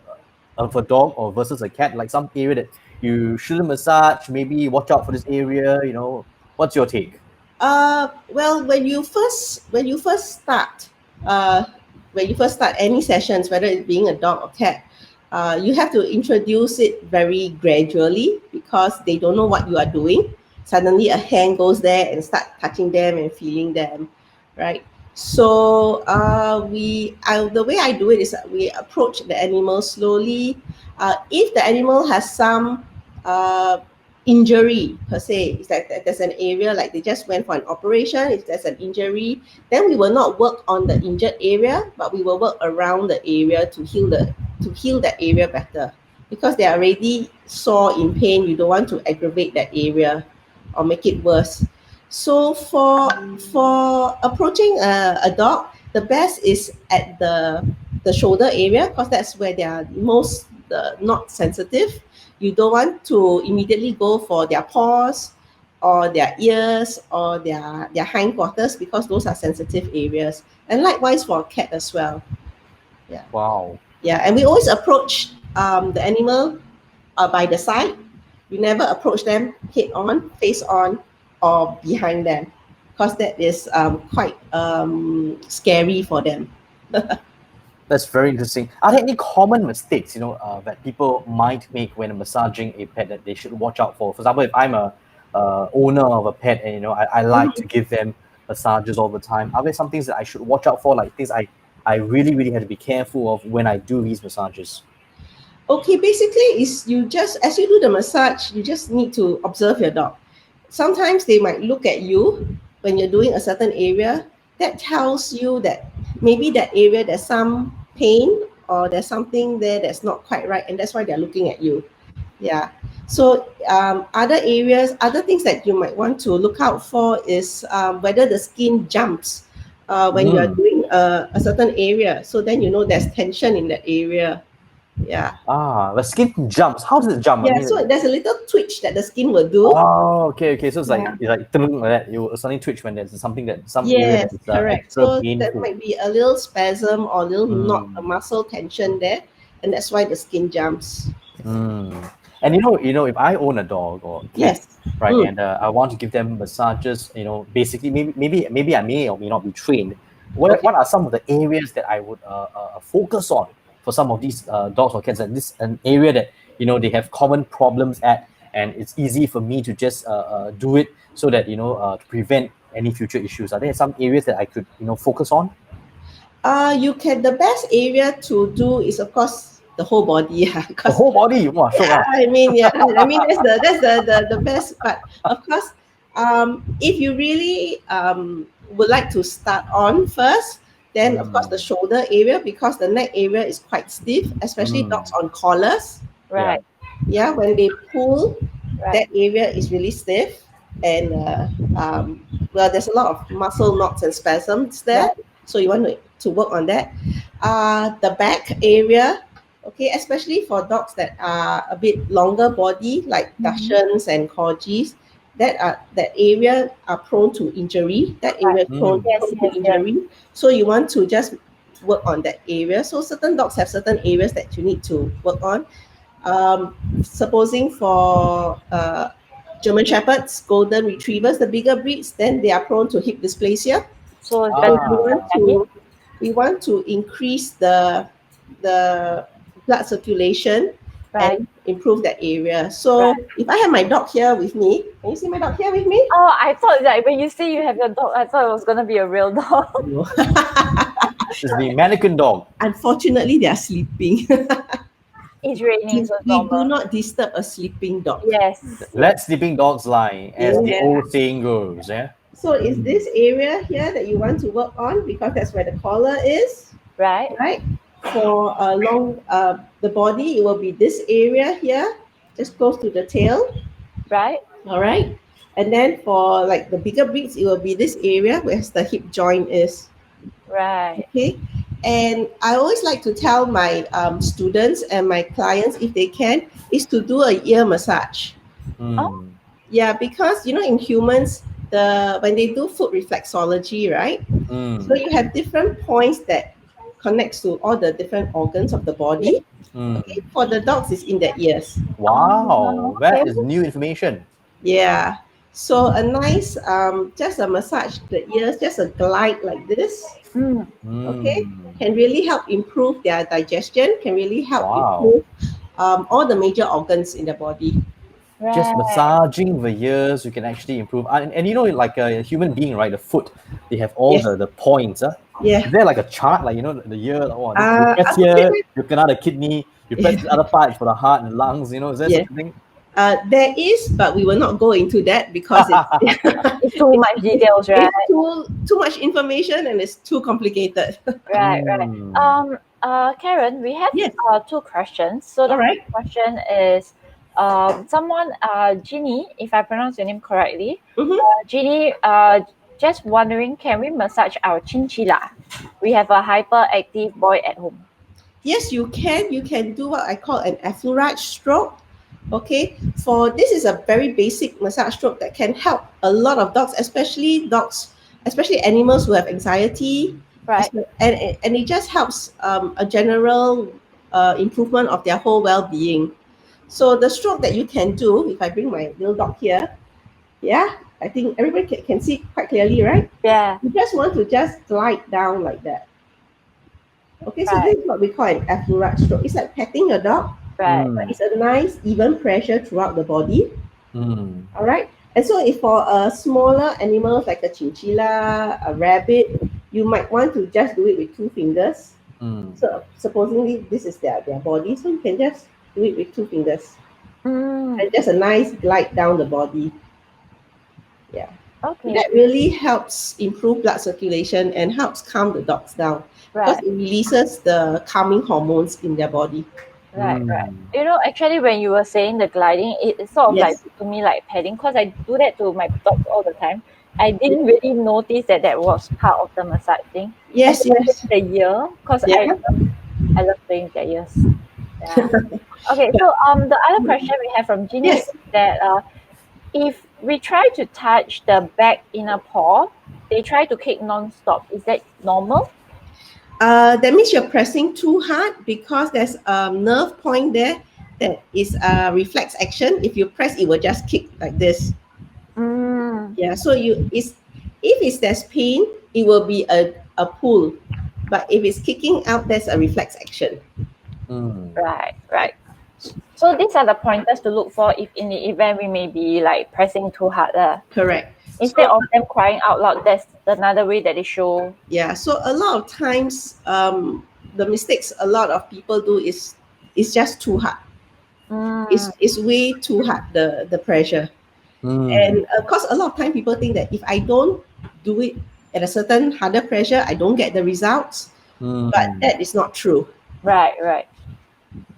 or versus a cat? Like some area that you shouldn't massage, maybe watch out for this area. What's your take? Well, uh, when you first start any sessions, whether it's being a dog or cat, you have to introduce it very gradually because they don't know what you are doing. Suddenly, a hand goes there and start touching them and feeling them, right? So the way I do it is we approach the animal slowly. If the animal has some injury per se, it's like there's an area like they just went for an operation. If there's an injury, then we will not work on the injured area, but we will work around the area to heal that area better, because they are already sore in pain. You don't want to aggravate that area or make it worse. So for approaching a dog, the best is at the shoulder area, because that's where they are most not sensitive. You don't want to immediately go for their paws or their ears or their hindquarters, because those are sensitive areas. And likewise for a cat as well. Yeah. Wow. Yeah, and we always approach the animal by the side. We never approach them head on, face on, or behind them, because that is quite scary for them. That's very interesting. Are there any common mistakes, that people might make when massaging a pet that they should watch out for? For example, if I'm a owner of a pet and I like to give them massages all the time, are there some things that I should watch out for, like things I really, really have to be careful of when I do these massages? Okay, basically is you just, as you do the massage, you just need to observe your dog. Sometimes they might look at you when you're doing a certain area. That tells you that maybe that area there's some pain or there's something there that's not quite right, and that's why they're looking at you. Yeah. So other things that you might want to look out for is whether the skin jumps when you are doing a certain area. So then there's tension in that area. Yeah. The skin jumps. How does it jump? Yeah. So there's a little twitch that the skin will do. Oh, okay. So it's Yeah. like that. You will suddenly twitch when there's something that area Yes, that is correct. extra So painful. that might be a little spasm or a little knot, a muscle tension there, and that's why the skin jumps. And if I own a dog or cat, Yes. right, and I want to give them massages, basically maybe I may or may not be trained. What are some of the areas that I would focus on for some of these dogs or cats? And this an area that they have common problems at, and it's easy for me to just do it so that to prevent any future issues. Are there some areas that I could focus on? The best area to do is, of course, the whole body. The whole body. Wow, sure. I mean, that's the best part. Of course, if you really would like to start on first, then of course the shoulder area, because the neck area is quite stiff, especially dogs on collars. Right. Yeah, when they pull, that area is really stiff, and there's a lot of muscle knots and spasms there. So you want to work on that. The back area, okay, especially for dogs that are a bit longer body, like Dachshunds and Corgis, that area are prone to injury. That area is prone Yes, to yes, yes. injury. So you want to just work on that area. So certain dogs have certain areas that you need to work on. Supposing for German Shepherds, Golden Retrievers, the bigger breeds, then they are prone to hip dysplasia. So it's So better we want to increase the blood circulation right. and improve that area. So if I have my dog here with me, can you see my dog here with me? Oh, I thought that when you say you have your dog, I thought it was gonna be a real dog. This is the mannequin dog. Unfortunately, they are sleeping. It's raining, so it's We do normal. not disturb a sleeping dog. Yes. Let sleeping dogs lie, as the Yeah. old saying goes. Yeah. So is this area here that you want to work on, because that's where the collar is, Right. right? For the body, it will be this area here, just close to the tail. Right. All right. And then for like the bigger breeds, it will be this area where the hip joint is. Right. Okay. And I always like to tell my students and my clients, if they can, is to do a ear massage. Mm. Yeah, because in humans, when they do foot reflexology, right? Mm. So you have different points that connects to all the different organs of the body. Mm. Okay, for the dogs, it's in their ears. Wow, okay. that is new information. Yeah. So a nice just a massage the ears, just a glide like this. Mm. Okay, can really help improve their digestion. Can really help Wow. improve all the major organs in the body. Just Right. massaging the ears, you can actually improve. And like a human being, right? The foot, they have all Yes. the points. Yeah. Is there like a chart, like the ear? Oh, you press here, you cannot the kidney. You press the other parts for the heart and lungs. Is there such a thing? There is, but we will not go into that because It's too much details, right? it's too much information and it's too complicated. Right. Karen, we have Yes. two questions. So the All right. first question is someone Ginny, if I pronounce your name correctly. Mhm. Ginny, just wondering, can we massage our chinchilla? We have a hyperactive boy at home. Yes, you can. You can do what I call an effleurage stroke. Okay. This is a very basic massage stroke that can help a lot of dogs, especially animals who have anxiety. Right. And it just helps a general improvement of their whole well-being. So the stroke that you can do, if I bring my little dog here, yeah, I think everybody can see quite clearly, right? Yeah. You just want to just glide down like that. Okay, so this is what we call an effleurage stroke. It's like petting your dog, Right. but it's a nice even pressure throughout the body. Mm. All right. And so if for smaller animals like a chinchilla, a rabbit, you might want to just do it with 2 fingers. Mm. So supposedly this is their body, so you can just do it with 2 fingers. Mm. And just a nice glide down the body. Yeah. Okay. That really helps improve blood circulation and helps calm the dogs down. Because Right. it releases the calming hormones in their body. Right. Actually, when you were saying the gliding, it's sort of like to me like petting, because I do that to my dogs all the time. I didn't really notice that was part of the massage thing. Yes, yes. The ear, because Yeah. I love playing their ears. Yeah. Okay, so the other question we have from Ginny is that if we try to touch the back inner paw, they try to kick non-stop. Is that normal? That means you're pressing too hard, because there's a nerve point there that is a reflex action. If you press, it will just kick like this. Yeah. So if there's pain, it will be a pull, but if it's kicking out, that's a reflex action. Right. So these are the pointers to look for if in the event we may be like pressing too hard. Correct. Instead of them crying out loud, that's another way that they show. Yeah. So a lot of times, the mistakes a lot of people do is just too hard. It's way too hard, the pressure. And of course, a lot of time people think that if I don't do it at a certain harder pressure, I don't get the results. But that is not true. Right.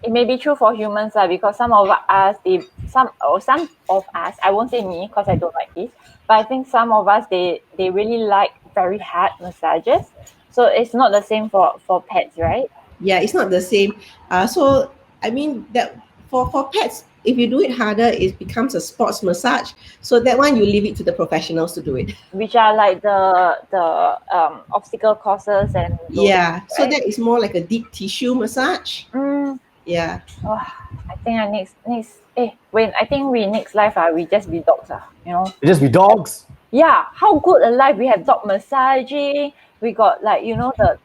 It may be true for humans, because some of us, I won't say me because I don't like this, but I think some of us, they really like very hard massages. So it's not the same for pets, right? Yeah, it's not the same. So I mean that for pets, if you do it harder, it becomes a sports massage. So that one you leave it to the professionals to do it. Which are like the obstacle courses and those, Yeah. So right? that is more like a deep tissue massage. Mm, Yeah. oh, I think I next Wayne, I think we next life we just be dogs, you know. It just be dogs. Yeah, how good a life. We have dog massaging, we got like, you know, the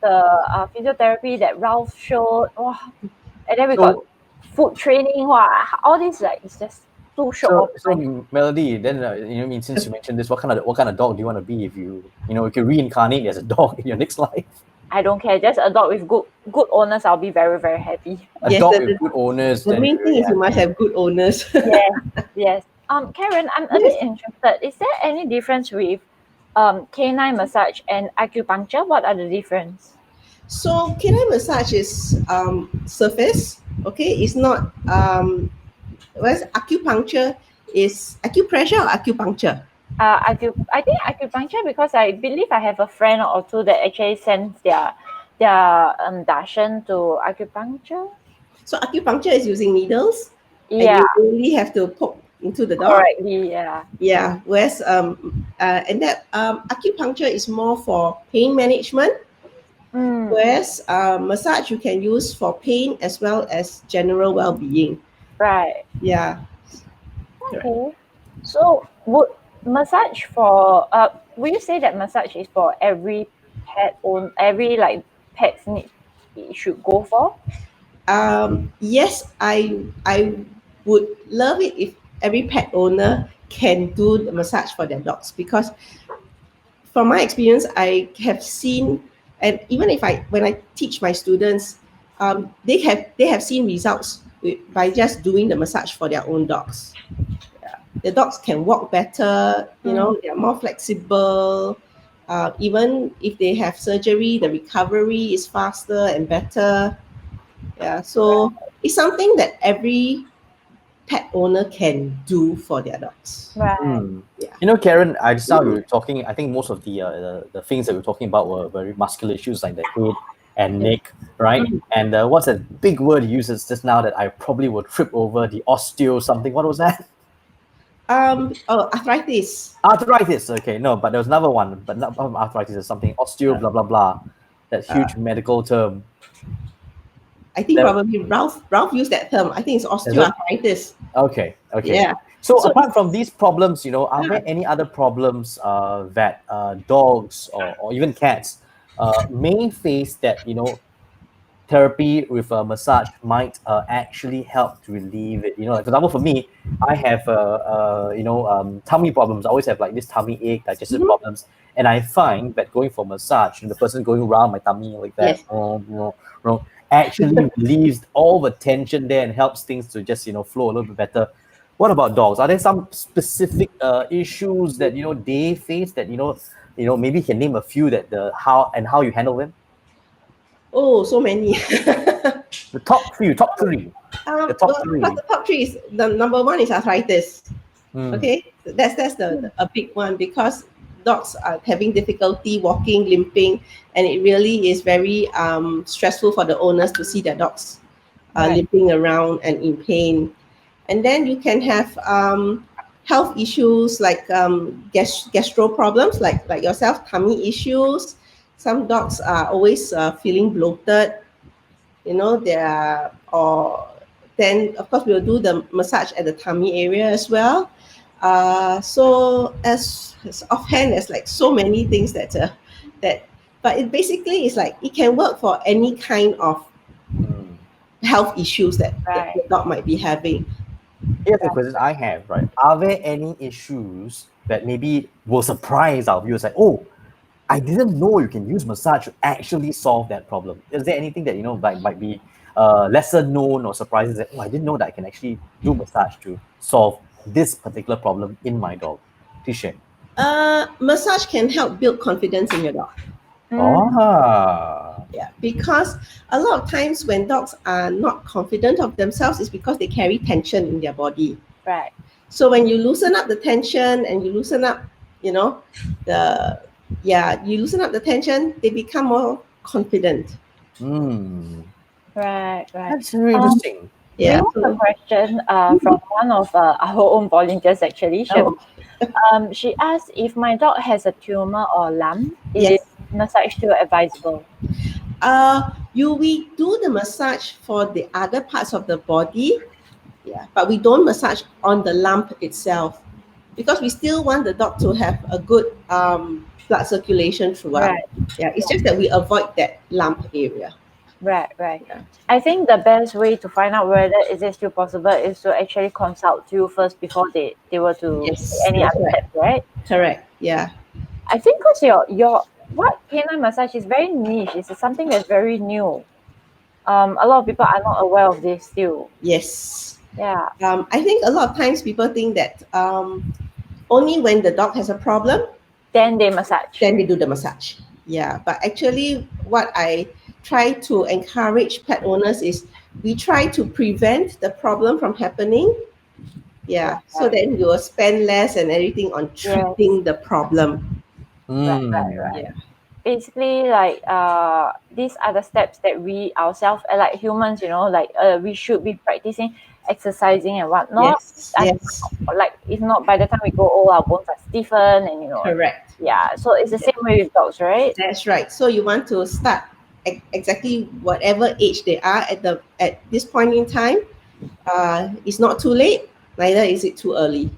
physiotherapy that Ralph showed. Wow. And then we got So, food training. Wow, all this like it's just too short. so Melodee, then you know, I mean, since you mentioned this, what kind of dog do you want to be if you could reincarnate as a dog in your next life? I don't care, just a dog with good owners. I'll be very, very happy. A Yes, dog the- with good owners. The then main you're thing very is you must happy. have good owners. Yes. Karen, I'm a bit interested. Is there any difference with canine massage and acupuncture? What are the difference? So canine massage is surface, okay? It's not whereas acupuncture is acupressure or acupuncture. I think acupuncture, because I believe I have a friend or two that actually sends their dashan to acupuncture. So acupuncture is using needles, and Yeah, you only have to poke into the dog. correctly. Yeah. Yeah. Whereas and that acupuncture is more for pain management. Mm, Whereas massage you can use for pain as well as general well-being. right. Yeah. Okay. So would massage for will you say that massage is for every every like pets need it should go for? Yes, I would love it if every pet owner can do the massage for their dogs, because from my experience, I have seen, and even if when I teach my students, they have seen results by just doing the massage for their own dogs. Yeah. The dogs can walk better. You know, they're more flexible. Even if they have surgery, the recovery is faster and better. Yeah, so it's something that every pet owner can do for their dogs. Right. Yeah. You know, Karen, I just now we were talking. I think most of the things that we were talking about were very muscular issues like the head and neck, right? And what's a big word you used just now that I probably would trip over? The osteo something. What was that? Arthritis. Arthritis. Okay, no, but there was another one, but not arthritis or something. Osteo, blah blah blah. That huge medical term. I think That- probably Ralph used that term. I think it's osteoarthritis. Okay. Yeah. So, So- apart from these problems, you know, are Yeah. there any other problems that dogs or even cats may face that, you know, therapy with a massage might actually help to relieve it? You know, like for example, for me, I have tummy problems. I always have like this tummy ache, digestive problems, and I find that going for massage and the person going around my tummy like that, Yes. actually relieves all the tension there and helps things to just flow a little bit better. What about dogs? Are there some specific issues that they face that maybe you can name a few that how you handle them? Oh, so many. The top three. The top three. The top three is the number one is arthritis. Mm. Okay, that's a big one, because dogs are having difficulty walking, limping, and it really is very stressful for the owners to see their dogs Right. limping around and in pain. And then you can have health issues like gastro problems, like yourself, tummy issues. Some dogs are always feeling bloated. You know, then of course we'll do the massage at the tummy area as well. So as offhand, there's like so many things that but it basically is like it can work for any kind of health issues that Right. the dog might be having. Here's the question I have, right? Are there any issues that maybe will surprise our viewers? Like, oh, I didn't know you can use massage to actually solve that problem. Is there anything that might be lesser known or surprises that I didn't know that I can actually do massage to solve this particular problem in my dog? Please share. Massage can help build confidence in your dog. Yeah, because a lot of times when dogs are not confident of themselves, it's because they carry tension in their body. Right. So when you loosen up the tension and you loosen up, the you loosen up the tension, they become more confident. Right. That's very interesting. We Yeah. have a question from one of our own volunteers actually. She asked if my dog has a tumor or lump, is Yes. massage still advisable? We do the massage for the other parts of the body, but we don't massage on the lump itself because we still want the dog to have a good blood circulation throughout. Right. Yeah, it's just that we avoid that lump area. Right. Yeah. I think the best way to find out whether is it still possible is to actually consult you first before they were to Yes, take any that's other right. steps, right? Correct. Yeah. I think because your what canine massage is very niche. It's something that's very new. A lot of people are not aware of this still. Yes. Yeah. I think a lot of times people think that only when the dog has a problem, Then they massage. then we do the massage. Yeah, but actually, what I try to encourage pet owners is we try to prevent the problem from happening. Yeah, so then you will spend less and everything on treating the problem. Right. Yeah. Basically, like these are the steps that we ourselves, like humans, we should be practicing exercising and whatnot. Yes. And, Yes. like if not, by the time we grow old, our bones are stiffened, and Correct. Yeah, so it's the same way with dogs, right? That's right. So you want to start exactly whatever age they are at this point in time. It's not too late, neither is it too early.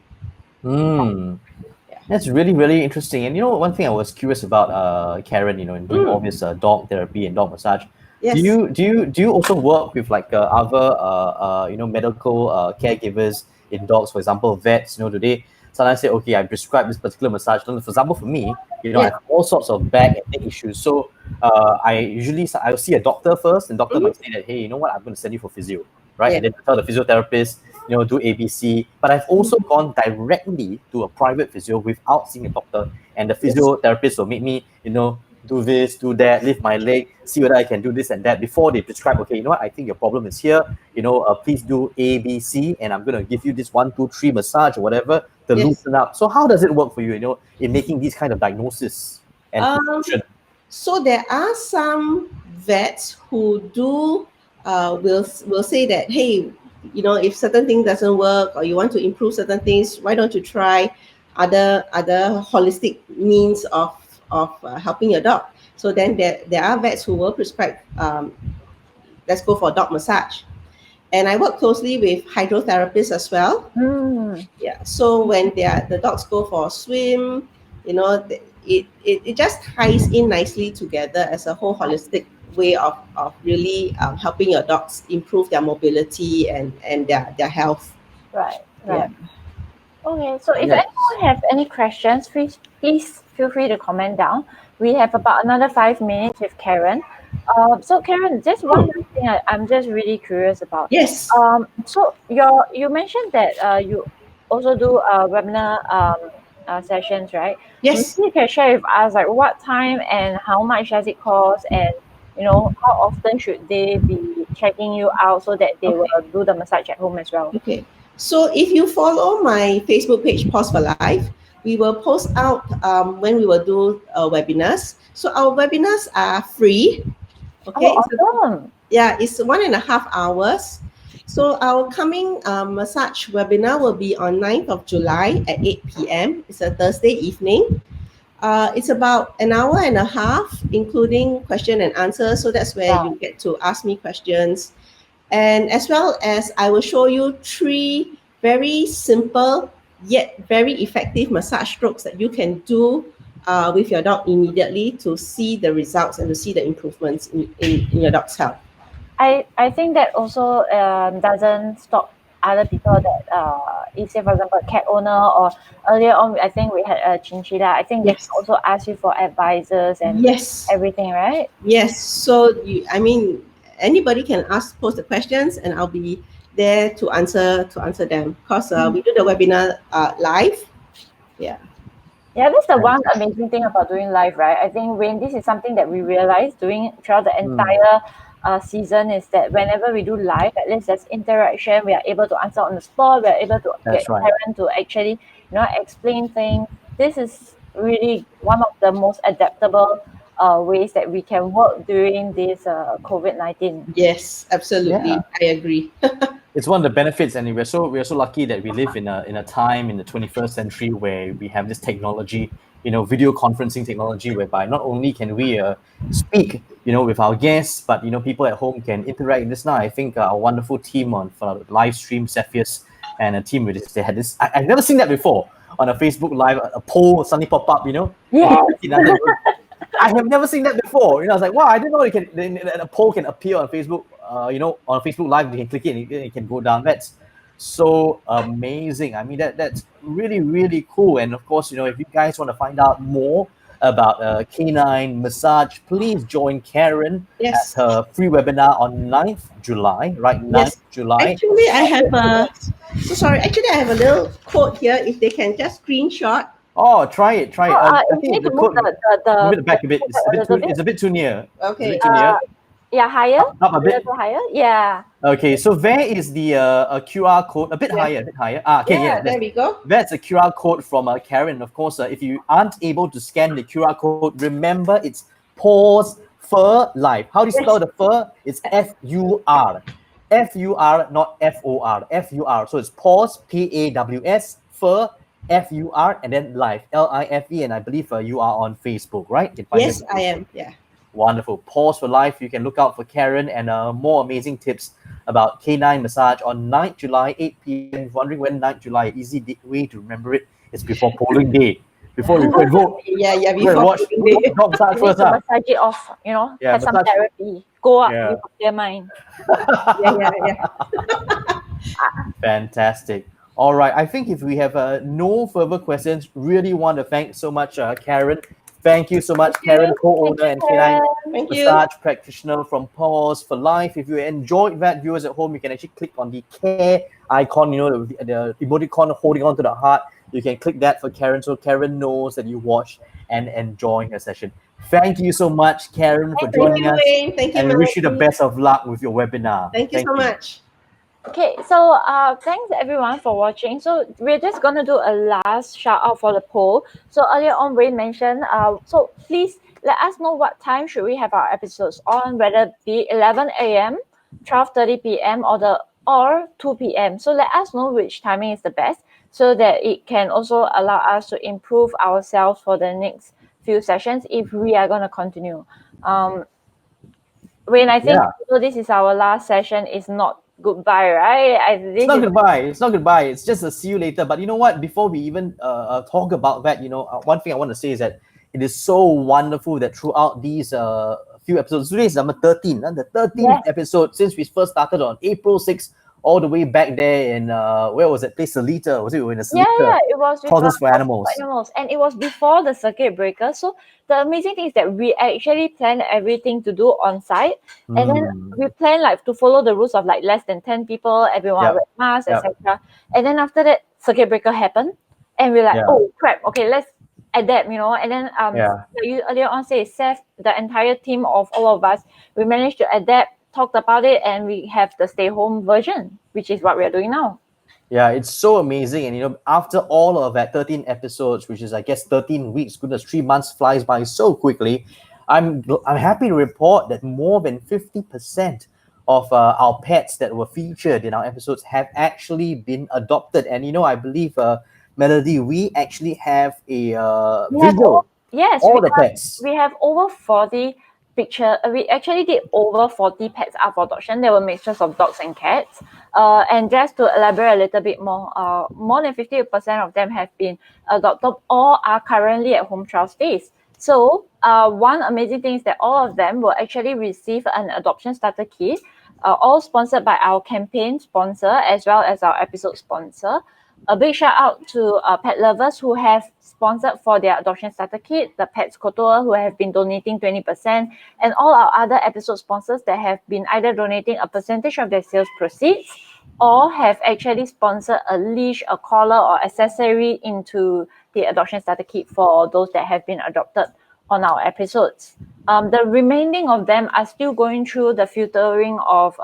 That's really, really interesting. And one thing I was curious about, Karen, in doing all this dog therapy and dog massage. Yes. Do you also work with like other medical caregivers in dogs? For example, vets. Do they sometimes say, okay, I prescribe this particular massage. For example, for me, I have all sorts of back and neck issues. So I'll see a doctor first, and doctor might say that, hey, you know what, I'm going to send you for physio, right? Yeah. And then tell the physiotherapist, do ABC. But I've also gone directly to a private physio without seeing a doctor, and the physiotherapist will make me, do this, do that, lift my leg, see whether I can do this and that before they prescribe. Okay, you know what? I think your problem is here. Please do ABC, and I'm gonna give you this 1, 2, 3 massage or whatever to loosen up. So how does it work for you? In making these kind of diagnosis and prescription? So there are some vets who do will say that, hey, if certain thing doesn't work or you want to improve certain things, why don't you try other holistic means of helping your dog? So then there are vets who will prescribe let's go for dog massage. And I work closely with hydrotherapists as well. Yeah. So when the dogs go for a swim, it just ties in nicely together as a whole holistic way of really helping your dogs improve their mobility and their health. Right. Yeah. Okay, so if anyone have any questions, please feel free to comment down. We have about another 5 minutes with Karen. So Karen, just one last thing I'm just really curious about. Yes. So you mentioned that you also do webinar sessions, right? Yes. Maybe you can share with us like what time and how much does it cost, and how often should they be checking you out so that they will do the massage at home as well. Okay. So if you follow my Facebook page, Pause for Life, we will post out when we will do webinars. So our webinars are free. Okay. Awesome. It's 1.5 hours. So our coming massage webinar will be on 9th of July at 8 p.m. It's a Thursday evening. It's about 1.5 hours, including question and answer. So that's where you get to ask me questions. And as well as I will show you 3 very simple yet very effective massage strokes that you can do with your dog immediately to see the results and to see the improvements in your dog's health. I think that also doesn't stop other people that if say for example a cat owner, or earlier on I think we had a chinchilla. I think they also ask you for advisors and everything, right? Yes. So anybody can post the questions, and I'll be there to answer them because we do the webinar live. Yeah, that's the one amazing thing about doing live, right? I think Wayne, this is something that we realized doing throughout the entire season, is that whenever we do live, at least there's interaction. We are able to answer on the spot. We are able to get Karen to actually explain things. This is really one of the most adaptable ways that we can work during this COVID-19. Yes, absolutely. Yeah. I agree. It's one of the benefits, and we're so lucky that we live in a time in the 21st century where we have this technology, video conferencing technology, whereby not only can we speak, with our guests, but people at home can interact in this now. I think our wonderful team on for live stream, Cepheus, and a team with this, they had this. I've never seen that before on a Facebook Live. A poll suddenly pop up, Yes. I have never seen that before. I was like, wow, I didn't know a poll can appear on Facebook. On Facebook Live, you can click it and it can go down. That's so amazing. I mean, that's really, really cool. And of course, if you guys want to find out more about canine massage, please join Karen Yes. at her free webinar on 9th July, right? 9th Yes. July. Actually, I have I have a little quote here. If they can just screenshot. Oh, try it. I You think need the to move code. the Move it back a bit. It's a bit too near. Okay. It's a bit too near. yeah, higher. Up a bit. little higher. Yeah. Okay, so there is the QR code, a bit higher. Okay, Yeah, there we go. that's a QR code from Karen. Of course, if you aren't able to scan the QR code, remember it's Pawpose Fur Life. How do you spell the fur? It's F-U-R. F-U-R, not F-O-R. F-U-R. So it's Pawpose, P-A-W-S, Fur, F-U-R, and then Life, L-I-F-E, and I believe you are on Facebook, right? You can find Yes, them. I am. Yeah. Wonderful. Pawpose for Life. You can look out for Karen and more amazing tips about canine massage on 9th July, 8 p.m. Wondering when 9th July, easy way to remember it. It's before polling day. Before we go and vote. Yeah. Go and Before watch dog massage You need first. to massage it off, Yeah, have some massage- therapy. Go up Yeah. with a clear mind. yeah. Fantastic. All right. I think if we have no further questions, really want to thank so much Karen. Thank you so much, Karen, co-owner and canine Thank you. massage practitioner from Pawpose for Life. If you enjoyed that, viewers at home, you can actually click on the care icon, the emoticon holding on to the heart. You can click that for Karen, so Karen knows that you watched and enjoying her session. Thank you so much, Karen, for Thank joining you, us. Wayne. Thank you, And we wish you the Melodee. best of luck with your webinar. Thank you so much. Okay, so thanks everyone for watching. So we're just gonna do a last shout out for the poll. So earlier on, Wayne mentioned, so please let us know what time should we have our episodes on, whether it be 11 a.m., 12:30 p.m. or 2 p.m. So let us know which timing is the best, so that it can also allow us to improve ourselves for the next few sessions if we are gonna continue. Wayne, I think this is our last session. It's not goodbye, right? It's not goodbye. It's not goodbye. It's just a see you later. But you know what? Before we even talk about that, one thing I want to say is that it is so wonderful that throughout these few episodes, today is number 13, the 13th episode since we first started on April 6th, all the way back there in, where was it? Place Seletar. Was it in a Seletar? Yeah, it was with Causes for Animals. And it was before the circuit breaker. So the amazing thing is that we actually planned everything to do on site. And then we planned to follow the rules of less than 10 people, everyone wear masks, etc. And then after that, circuit breaker happened. And we're like, oh crap, okay, let's adapt, And then you earlier on say, Seth, the entire team of all of us, we managed to adapt, talked about it, and we have the stay home version, which is what we are doing now. Yeah, it's so amazing. And after all of that 13 episodes, which is I guess 13 weeks, goodness, 3 months flies by so quickly. I'm happy to report that more than 50% of our pets that were featured in our episodes have actually been adopted. And I believe Melodee, we actually have a video. All the pets. We have over 40 picture. We actually did over 40 pets up for adoption. There were mixtures of dogs and cats. And just to elaborate a little bit more than 50% of them have been adopted or are currently at home trial stays. So one amazing thing is that all of them will actually receive an adoption starter kit, all sponsored by our campaign sponsor as well as our episode sponsor. A big shout out to pet lovers who have sponsored for their adoption starter kit, the Pets Couture who have been donating 20%, and all our other episode sponsors that have been either donating a percentage of their sales proceeds or have actually sponsored a leash, a collar, or accessory into the adoption starter kit for those that have been adopted on our episodes. The remaining of them are still going through the filtering of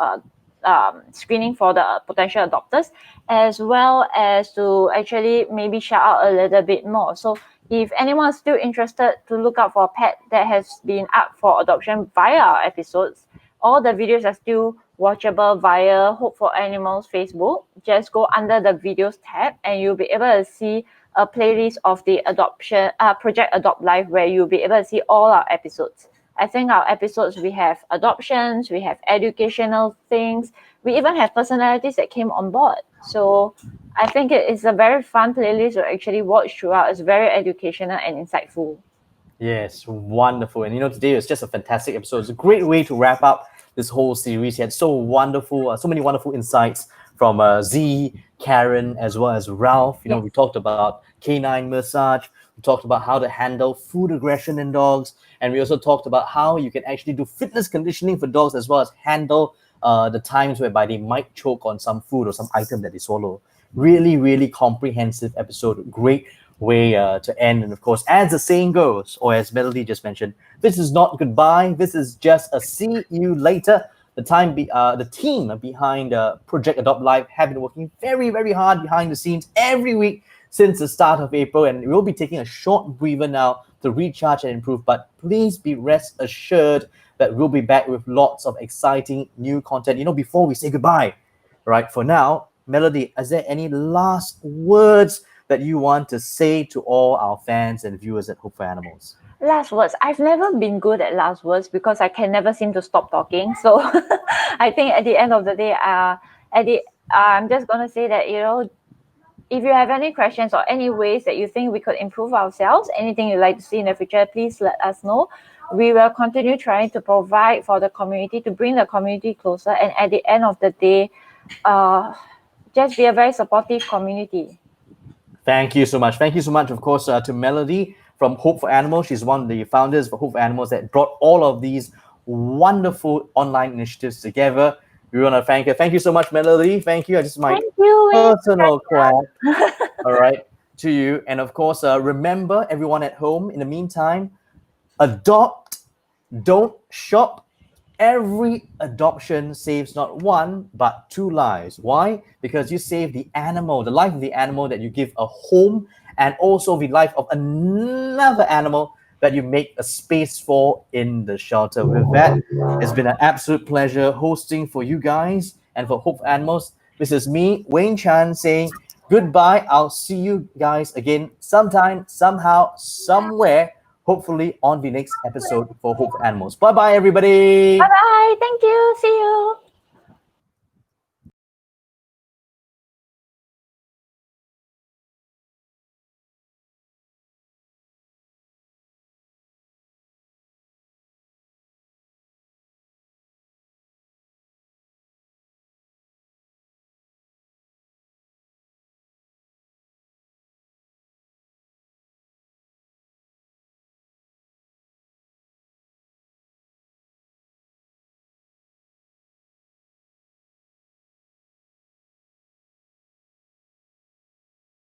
screening for the potential adopters, as well as to actually maybe shout out a little bit more. So if anyone is still interested to look out for a pet that has been up for adoption via our episodes, all the videos are still watchable via Hope for Animals Facebook. Just go under the videos tab and you'll be able to see a playlist of the adoption Project Adopt Life, where you'll be able to see all our episodes. I think our episodes, we have adoptions, we have educational things, we even have personalities that came on board. So I think it is a very fun playlist to actually watch throughout. It's very educational and insightful. Yes, wonderful. And today was just a fantastic episode. It's a great way to wrap up this whole series. You had so many wonderful insights from Z, Karen, as well as Ralph. Yes. We talked about canine massage. We talked about how to handle food aggression in dogs. And we also talked about how you can actually do fitness conditioning for dogs, as well as handle the times whereby they might choke on some food or some item that they swallow. Really, really comprehensive episode. Great way to end. And of course, as the saying goes, or as Melodee just mentioned, this is not goodbye. This is just a see you later. The team behind Project Adopt Life have been working very, very hard behind the scenes every week since the start of April, and we'll be taking a short breather now to recharge and improve. But please be rest assured that we'll be back with lots of exciting new content. Before we say goodbye, right? For now, Melodee, is there any last words that you want to say to all our fans and viewers at Hope for Animals? Last words. I've never been good at last words because I can never seem to stop talking. So I think at the end of the day, I'm just going to say that, if you have any questions or any ways that you think we could improve ourselves, anything you'd like to see in the future, please let us know. We will continue trying to provide for the community, to bring the community closer. And at the end of the day, just be a very supportive community. Thank you so much. Thank you so much, of course, to Melodee from Hope for Animals. She's one of the founders of Hope for Animals that brought all of these wonderful online initiatives together. We want to thank her. Thank you so much, Melodee. Thank you. I just Thank you, Wayne. personal clap. All right, to you. And of course, remember, everyone at home, in the meantime, adopt, don't shop. Every adoption saves not one, but two lives. Why? Because you save the life of the animal that you give a home, and also the life of another animal that you make a space for in the shelter. With that, it's been an absolute pleasure hosting for you guys and for Hope for Animals. This is me, Wayne Chan, saying goodbye. I'll see you guys again sometime, somehow, somewhere, hopefully on the next episode for Hope for Animals. Bye-bye, everybody. Bye-bye. Thank you. See you.